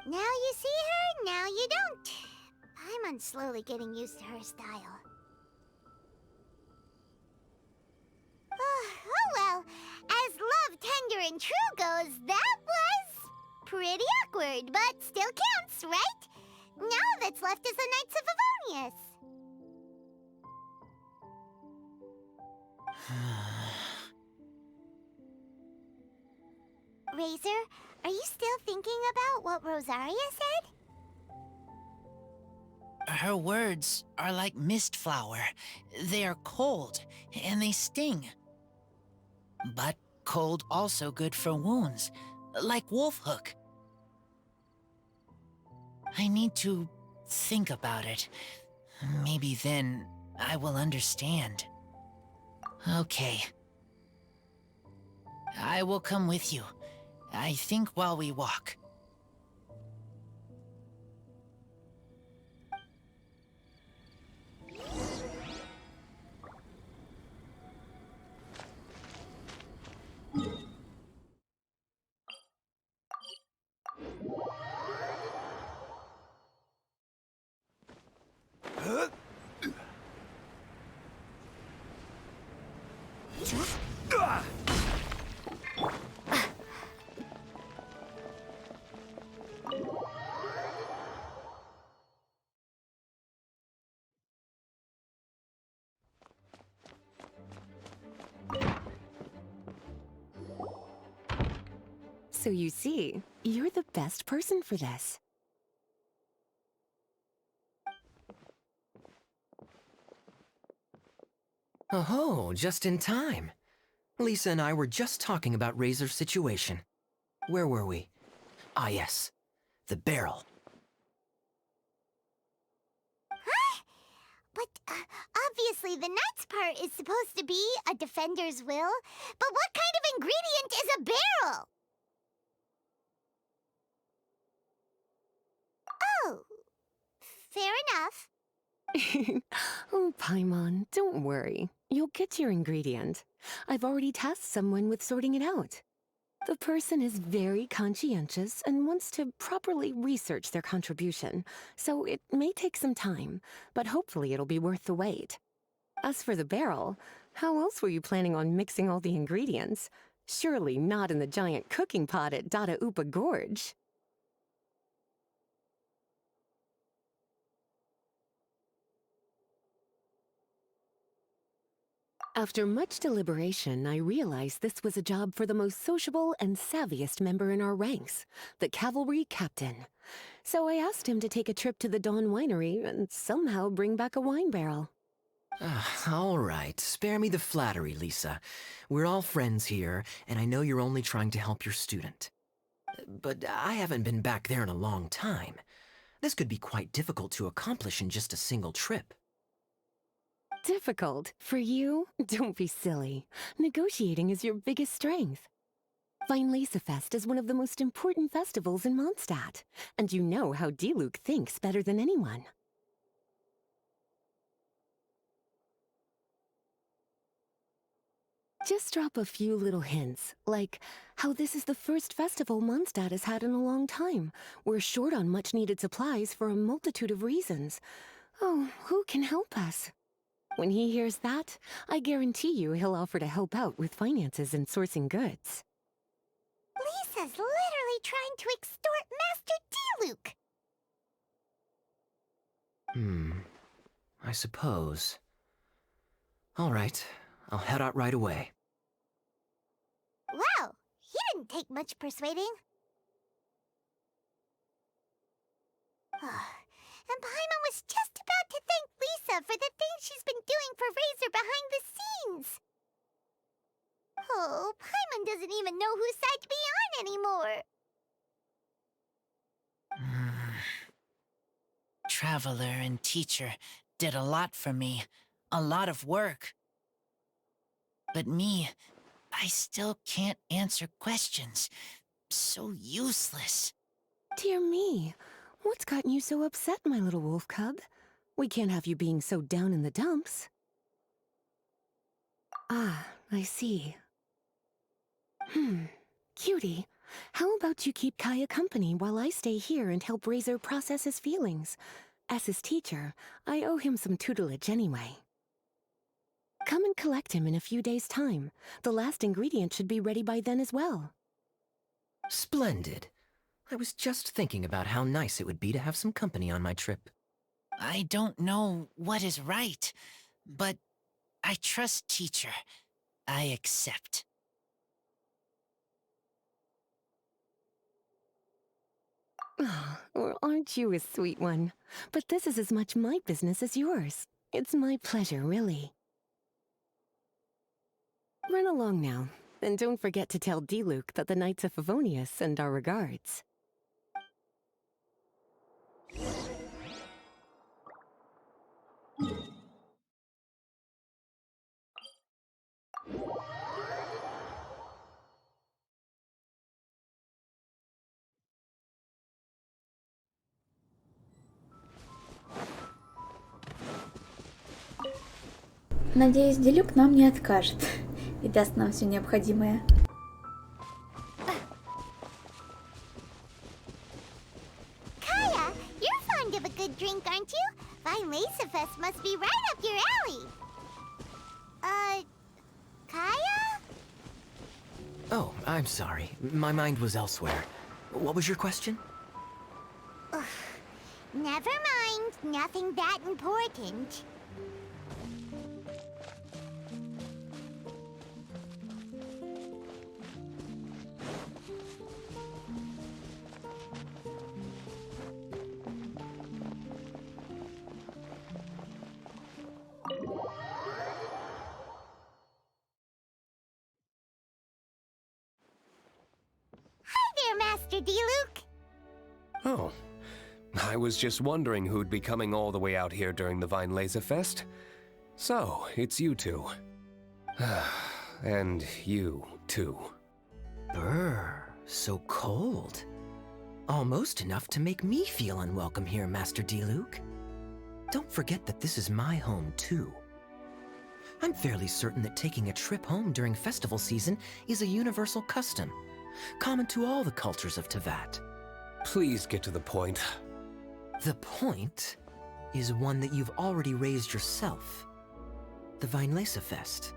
Now you see her, now you don't. Paimon's slowly getting used to her style. Oh well, as love, tender, and true goes, that was pretty awkward, but still counts, right? Now all that's left is the Knights of Favonius. Razor, are you still thinking about what Rosaria said? Her words are like mist flower. They are cold, and they sting. But cold also good for wounds, like wolf hook. I need to think about it. Maybe then I will understand. Okay. I will come with you. I think while we walk. So you see, you're the best person for this. Oh, just in time. Lisa and I were just talking about Razor's situation. Where were we? Ah, yes. The barrel. Huh? But obviously the knight's part is supposed to be a defender's will. But what kind of ingredient is a barrel? Oh, fair enough. Oh, Paimon, don't worry. You'll get your ingredient. I've already tasked someone with sorting it out. The person is very conscientious and wants to properly research their contribution, so it may take some time, but hopefully it'll be worth the wait. As for the barrel, how else were you planning on mixing all the ingredients? Surely not in the giant cooking pot at Dada Upa Gorge. After much deliberation, I realized this was a job for the most sociable and savviest member in our ranks, the cavalry captain. So I asked him to take a trip to the Dawn Winery and somehow bring back a wine barrel. All right, spare me the flattery, Lisa. We're all friends here, and I know you're only trying to help your student. But I haven't been back there in a long time. This could be quite difficult to accomplish in just a single trip. Difficult? For you? Don't be silly. Negotiating is your biggest strength. Vinelancer Fest is one of the most important festivals in Mondstadt, and you know how Diluc thinks better than anyone. Just drop a few little hints, like how this is the first festival Mondstadt has had in a long time. We're short on much-needed supplies for a multitude of reasons. Oh, who can help us? When he hears that, I guarantee you he'll offer to help out with finances and sourcing goods. Lisa's literally trying to extort Master Diluc. I suppose. All right, I'll head out right away. Wow, he didn't take much persuading. And Paimon was just about to thank Lisa for the things she's been doing for Razor behind the scenes. Oh, Paimon doesn't even know whose side to be on anymore. Traveler and teacher did a lot for me. A lot of work. But me, I still can't answer questions. So useless. Dear me, what's gotten you so upset, my little wolf cub? We can't have you being so down in the dumps. Ah, I see. Cutie, How about you keep Kaya company while I stay here and help Razor process his feelings? As his teacher, I owe him some tutelage anyway. Come and collect him in a few days' time. The last ingredient should be ready by then as well. Splendid. I was just thinking about how nice it would be to have some company on my trip. I don't know what is right, but I trust teacher. I accept. Well, aren't you a sweet one? But this is as much my business as yours. It's my pleasure, really. Run along now, and don't forget to tell D-Luke that the Knights of Favonius send our regards. Надеюсь, Делюк нам не откажет и даст нам все необходимое. Kaya, you're fond of a good drink, aren't you? Vinesifest must be right up your alley. Kaya? Oh, I'm sorry. My mind was elsewhere. What was your question? Ugh. Never mind. Nothing that important. Hi there, Master D-Luke. Oh, I was just wondering who'd be coming all the way out here during the Vinesifest Fest. So, it's you two. And you, too. Brr, so cold. Almost enough to make me feel unwelcome here, Master D-Luke. Don't forget that this is my home, too. I'm fairly certain that taking a trip home during festival season is a universal custom, common to all the cultures of Teyvat. Please get to the point. The point is one that you've already raised yourself. The Vinesifest.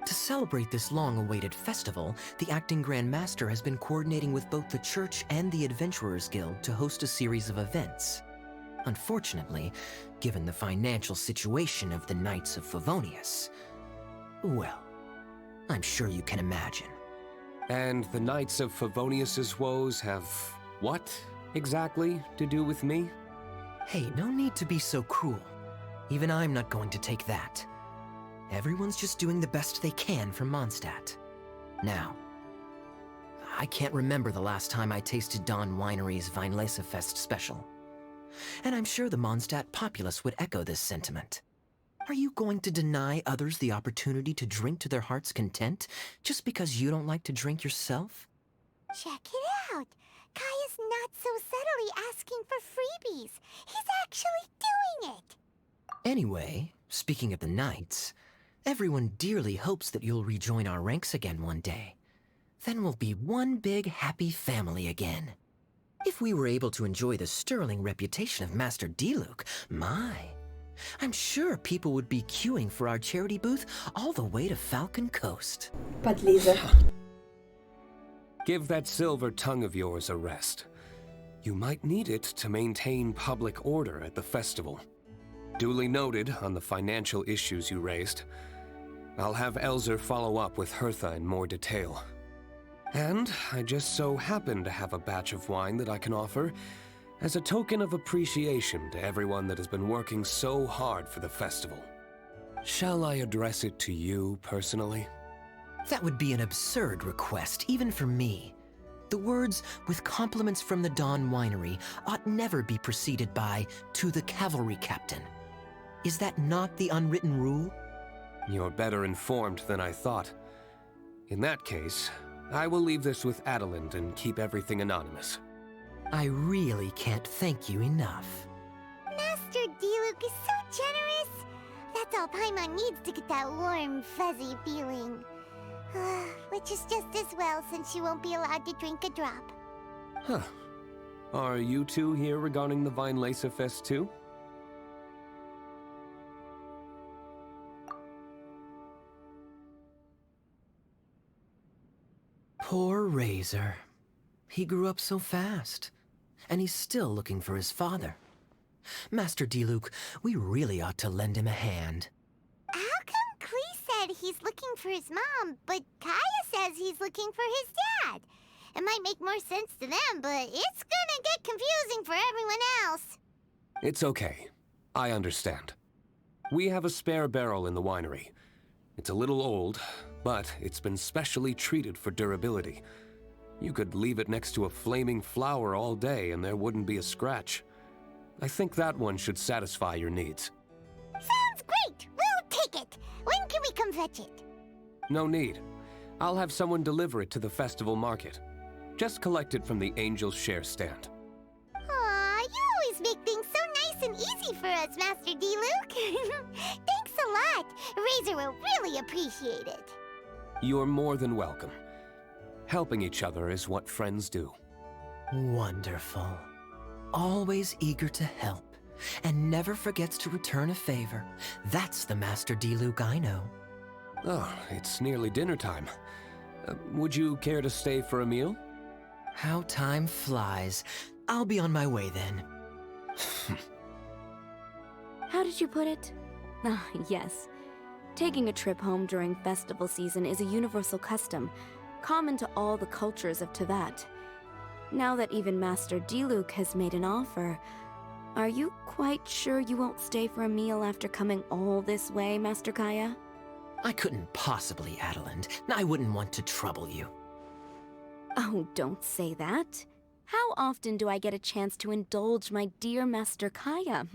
To celebrate this long-awaited festival, the Acting Grand Master has been coordinating with both the Church and the Adventurers Guild to host a series of events. Unfortunately, given the financial situation of the Knights of Favonius, well, I'm sure you can imagine. And the Knights of Favonius's woes have what exactly to do with me? Hey, no need to be so cruel. Even I'm not going to take that. Everyone's just doing the best they can for Mondstadt. Now, I can't remember the last time I tasted Dawn Winery's Vinesifest special. And I'm sure the Mondstadt populace would echo this sentiment. Are you going to deny others the opportunity to drink to their heart's content just because you don't like to drink yourself? Check it out. Kaya's not so subtly asking for freebies. He's actually doing it. Anyway, speaking of the Knights, everyone dearly hopes that you'll rejoin our ranks again one day. Then we'll be one big happy family again. If we were able to enjoy the sterling reputation of Master D-Luke, I'm sure people would be queuing for our charity booth all the way to Falcon Coast. Подлиза. Give that silver tongue of yours a rest. You might need it to maintain public order at the festival. Duly noted on the financial issues you raised. I'll have Elzer follow up with Hertha in more detail. And I just so happen to have a batch of wine that I can offer as a token of appreciation to everyone that has been working so hard for the festival. Shall I address it to you personally? That would be an absurd request, even for me. The words, "with compliments from the Dawn Winery," ought never be preceded by, "to the cavalry captain." Is that not the unwritten rule? You're better informed than I thought. In that case, I will leave this with Adelind and keep everything anonymous. I really can't thank you enough. Master D-Luke is so generous. That's all Paimon needs to get that warm, fuzzy feeling. Which is just as well since she won't be allowed to drink a drop. Huh. Are you two here regarding the Weinlese Fest too? Poor Razor. He grew up so fast, and he's still looking for his father. Master Diluc, we really ought to lend him a hand. How come Klee said he's looking for his mom, but Kaya says he's looking for his dad? It might make more sense to them, but it's gonna get confusing for everyone else. It's okay. I understand. We have a spare barrel in the winery. It's a little old, but it's been specially treated for durability. You could leave it next to a flaming flower all day and there wouldn't be a scratch. I think that one should satisfy your needs. Sounds great! We'll take it! When can we come fetch it? No need. I'll have someone deliver it to the festival market. Just collect it from the Angel's Share stand. Aw, you always make things so nice and easy for us, Master Diluc. Thanks a lot. Razor will really appreciate it. You're more than welcome. Helping each other is what friends do. Wonderful. Always eager to help, and never forgets to return a favor. That's the Master Diluc I know. Oh, it's nearly dinner time. Would you care to stay for a meal? How time flies. I'll be on my way then. How did you put it? Ah, yes. Taking a trip home during festival season is a universal custom, common to all the cultures of Teyvat. Now that even Master Diluc has made an offer, are you quite sure you won't stay for a meal after coming all this way, Master Kaya? I couldn't possibly, Adeland. I wouldn't want to trouble you. Oh, don't say that. How often do I get a chance to indulge my dear Master Kaya,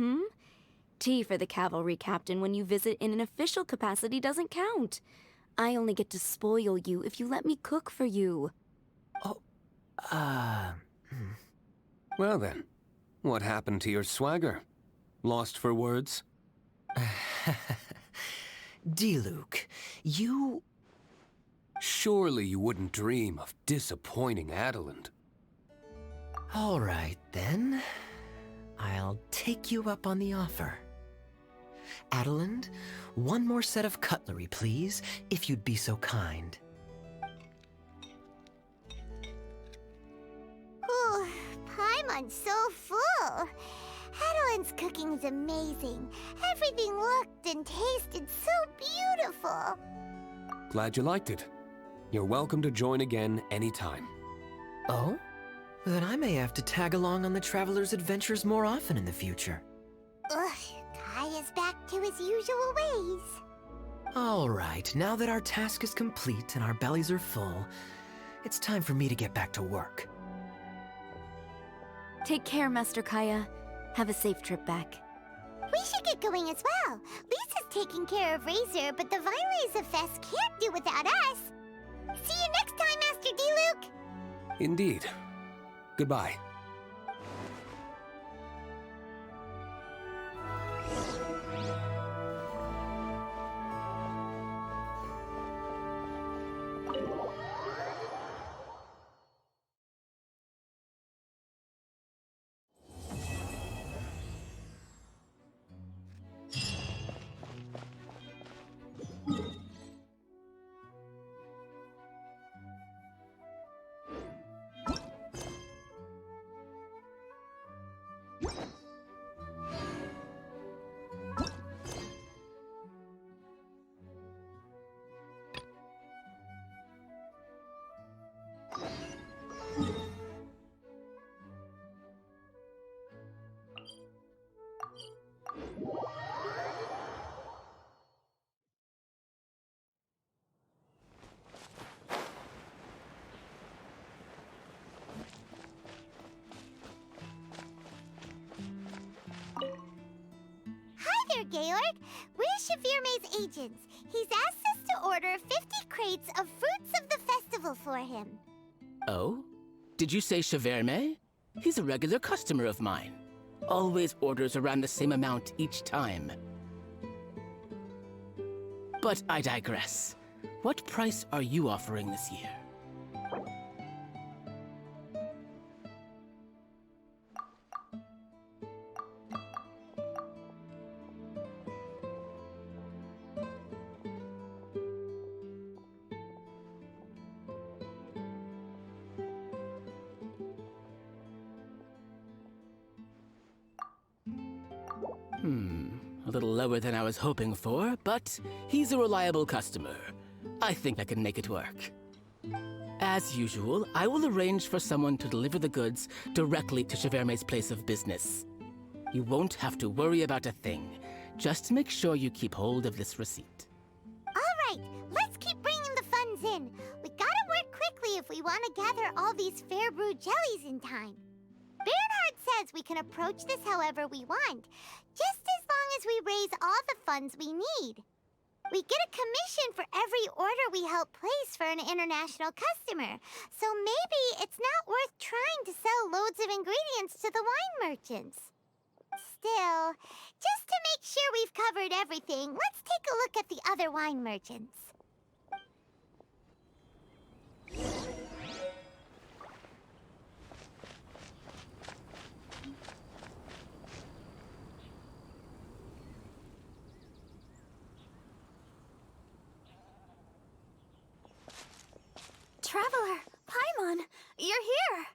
Tea for the cavalry captain when you visit in an official capacity doesn't count. I only get to spoil you if you let me cook for you. Well then, what happened to your swagger? Lost for words? Diluc, you... Surely you wouldn't dream of disappointing Adeland. All right, then. I'll take you up on the offer. Adeland, one more set of cutlery, please, if you'd be so kind. Ooh, Paimon's so full. Adeland's cooking's amazing. Everything looked and tasted so beautiful. Glad you liked it. You're welcome to join again anytime. Oh? Then I may have to tag along on the Traveler's adventures more often in the future. Ugh, Kaya's back to his usual ways. All right, now that our task is complete and our bellies are full, it's time for me to get back to work. Take care, Master Kaya. Have a safe trip back. We should get going as well. Lisa's taking care of Razor, but the Weinlese Fest can't do without us. See you next time, Master Diluc! Indeed. Goodbye. Georg. We're Shavirme's agents. He's asked us to order 50 crates of fruits of the festival for him. Oh? Did you say Shavirme? He's a regular customer of mine. Always orders around the same amount each time. But I digress. What price are you offering this year? A little lower than I was hoping for, but he's a reliable customer. I think I can make it work. As usual, I will arrange for someone to deliver the goods directly to Cheverme's place of business. You won't have to worry about a thing. Just make sure you keep hold of this receipt. All right, let's keep bringing the funds in. We gotta work quickly if we want to gather all these fair brew jellies in time. Bernhard says we can approach this however we want, just as long as we raise all the funds we need. We get a commission for every order we help place for an international customer, so maybe it's not worth trying to sell loads of ingredients to the wine merchants. Still, just to make sure we've covered everything, let's take a look at the other wine merchants. Traveler, Paimon, you're here!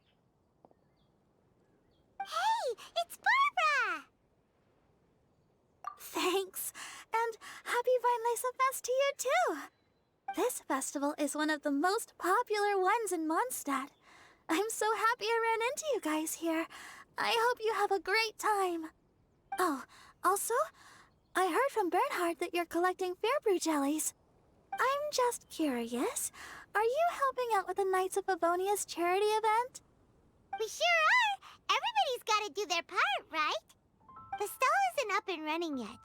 Hey, it's Barbara! Thanks, and happy Weinlese Fest to you too! This festival is one of the most popular ones in Mondstadt. I'm so happy I ran into you guys here. I hope you have a great time. Oh, also, I heard from Bernhard that you're collecting Fairbrew jellies. I'm just curious, are you helping out with the Knights of Favonia's charity event? We sure are! Everybody's gotta do their part, right? The stall isn't up and running yet.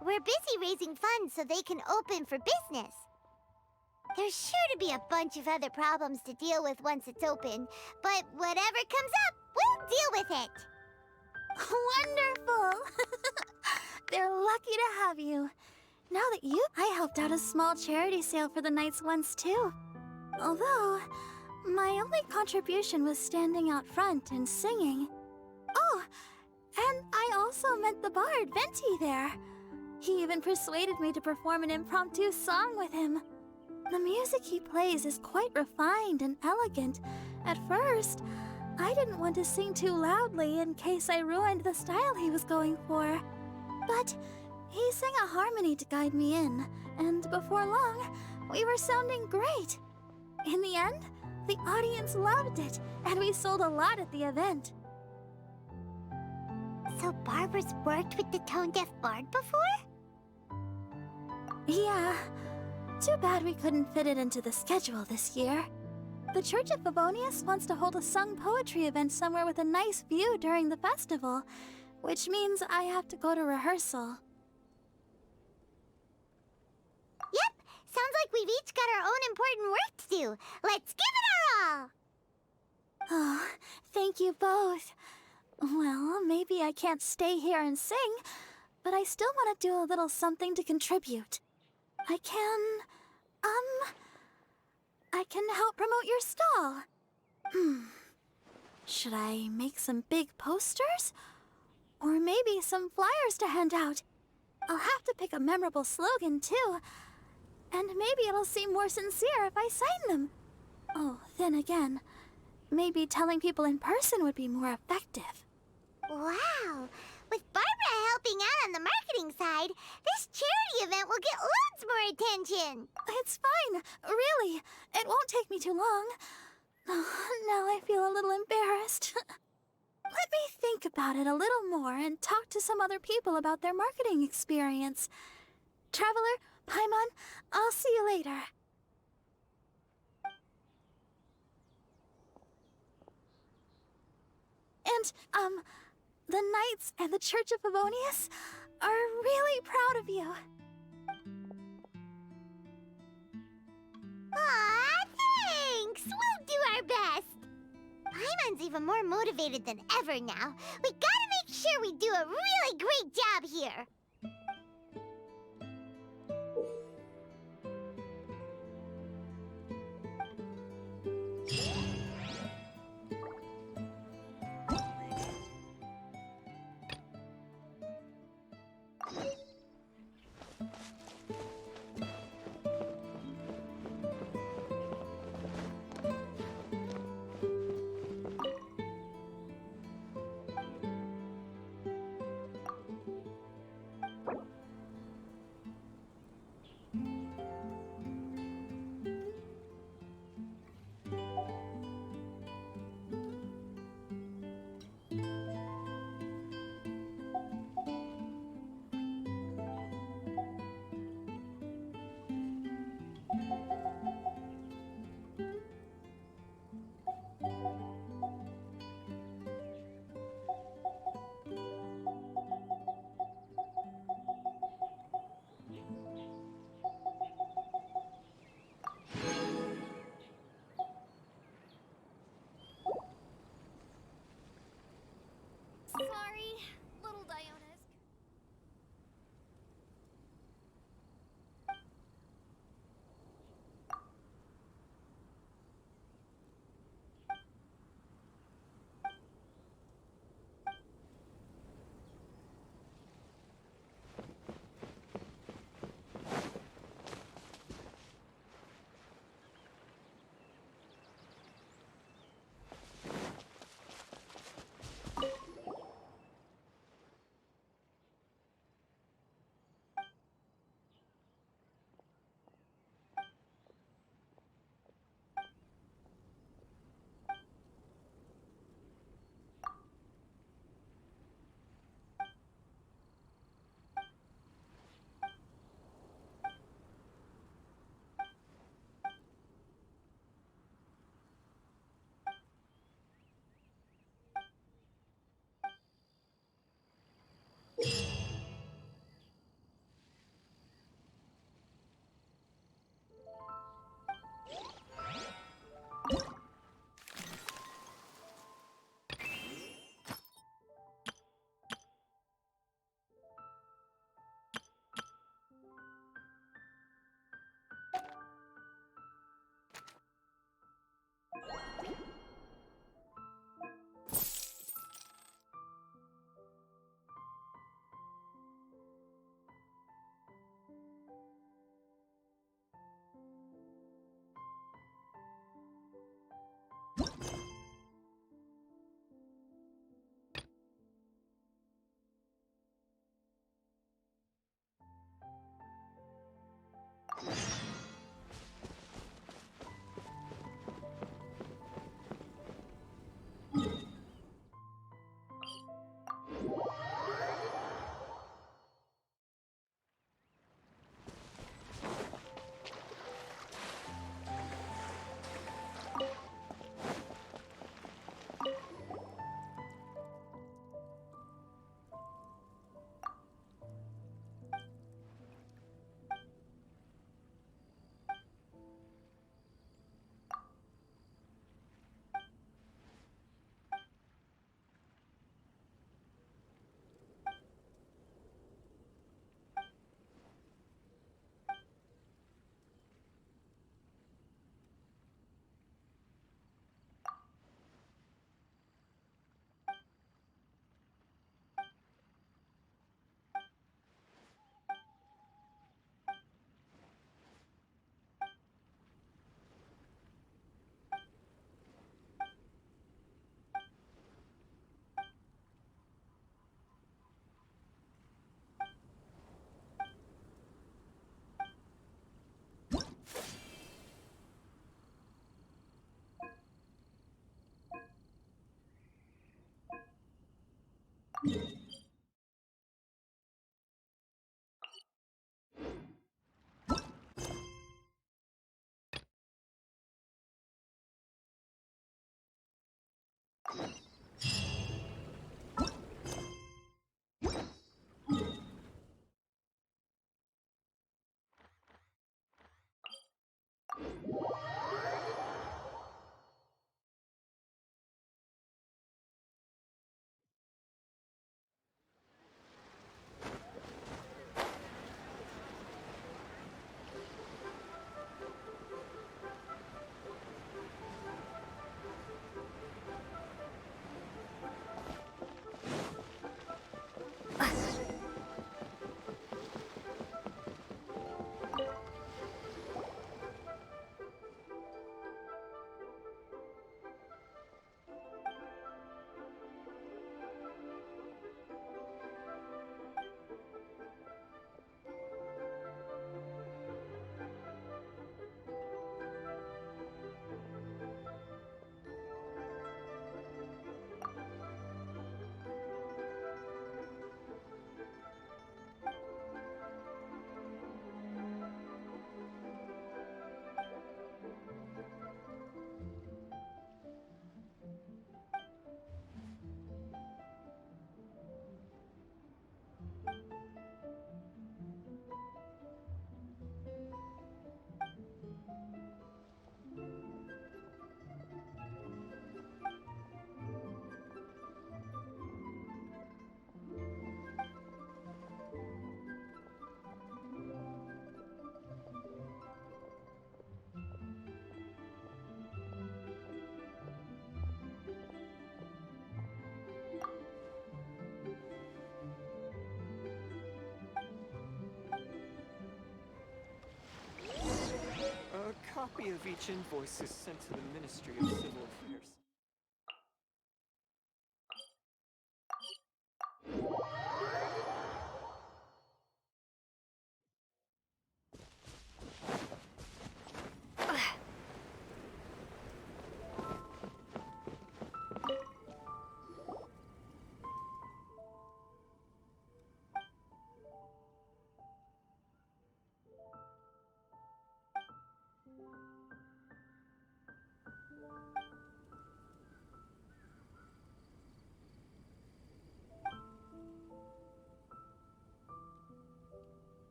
We're busy raising funds so they can open for business. There's sure to be a bunch of other problems to deal with once it's open, but whatever comes up, we'll deal with it. Wonderful! They're lucky to have you. Now that I helped out a small charity sale for the Knights once too. Although, my only contribution was standing out front and singing. Oh, and I also met the bard, Venti, there. He even persuaded me to perform an impromptu song with him. The music he plays is quite refined and elegant. At first, I didn't want to sing too loudly in case I ruined the style he was going for. But he sang a harmony to guide me in, and before long, we were sounding great. In the end, the audience loved it, and we sold a lot at the event. So Barbara's worked with the tone-deaf bard before? Yeah. Too bad we couldn't fit it into the schedule this year. The Church of Favonius wants to hold a sung poetry event somewhere with a nice view during the festival, which means I have to go to rehearsal. Yep, sounds like we've each got our own important work to do. Let's give it our all! Oh, thank you both. Well, maybe I can't stay here and sing, but I still want to do a little something to contribute. I can help promote your stall. Should I make some big posters? Or maybe some flyers to hand out? I'll have to pick a memorable slogan, too. And maybe it'll seem more sincere if I sign them. Oh, then again, maybe telling people in person would be more effective. Wow! With Barbara helping out on the marketing side, this charity event will get loads more attention! It's fine, really. It won't take me too long. Oh, now I feel a little embarrassed. Let me think about it a little more and talk to some other people about their marketing experience. Traveler, Paimon, I'll see you later. And, the Knights and the Church of Favonius are really proud of you. Aw, thanks! We'll do our best! Paimon's even more motivated than ever now. We gotta make sure we do a really great job here! A copy of each invoice is sent to the Ministry of Civil Affairs.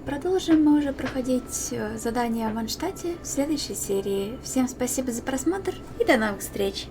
продолжим мы уже проходить задания в Манштате в следующей серии. Всем спасибо за просмотр и до новых встреч!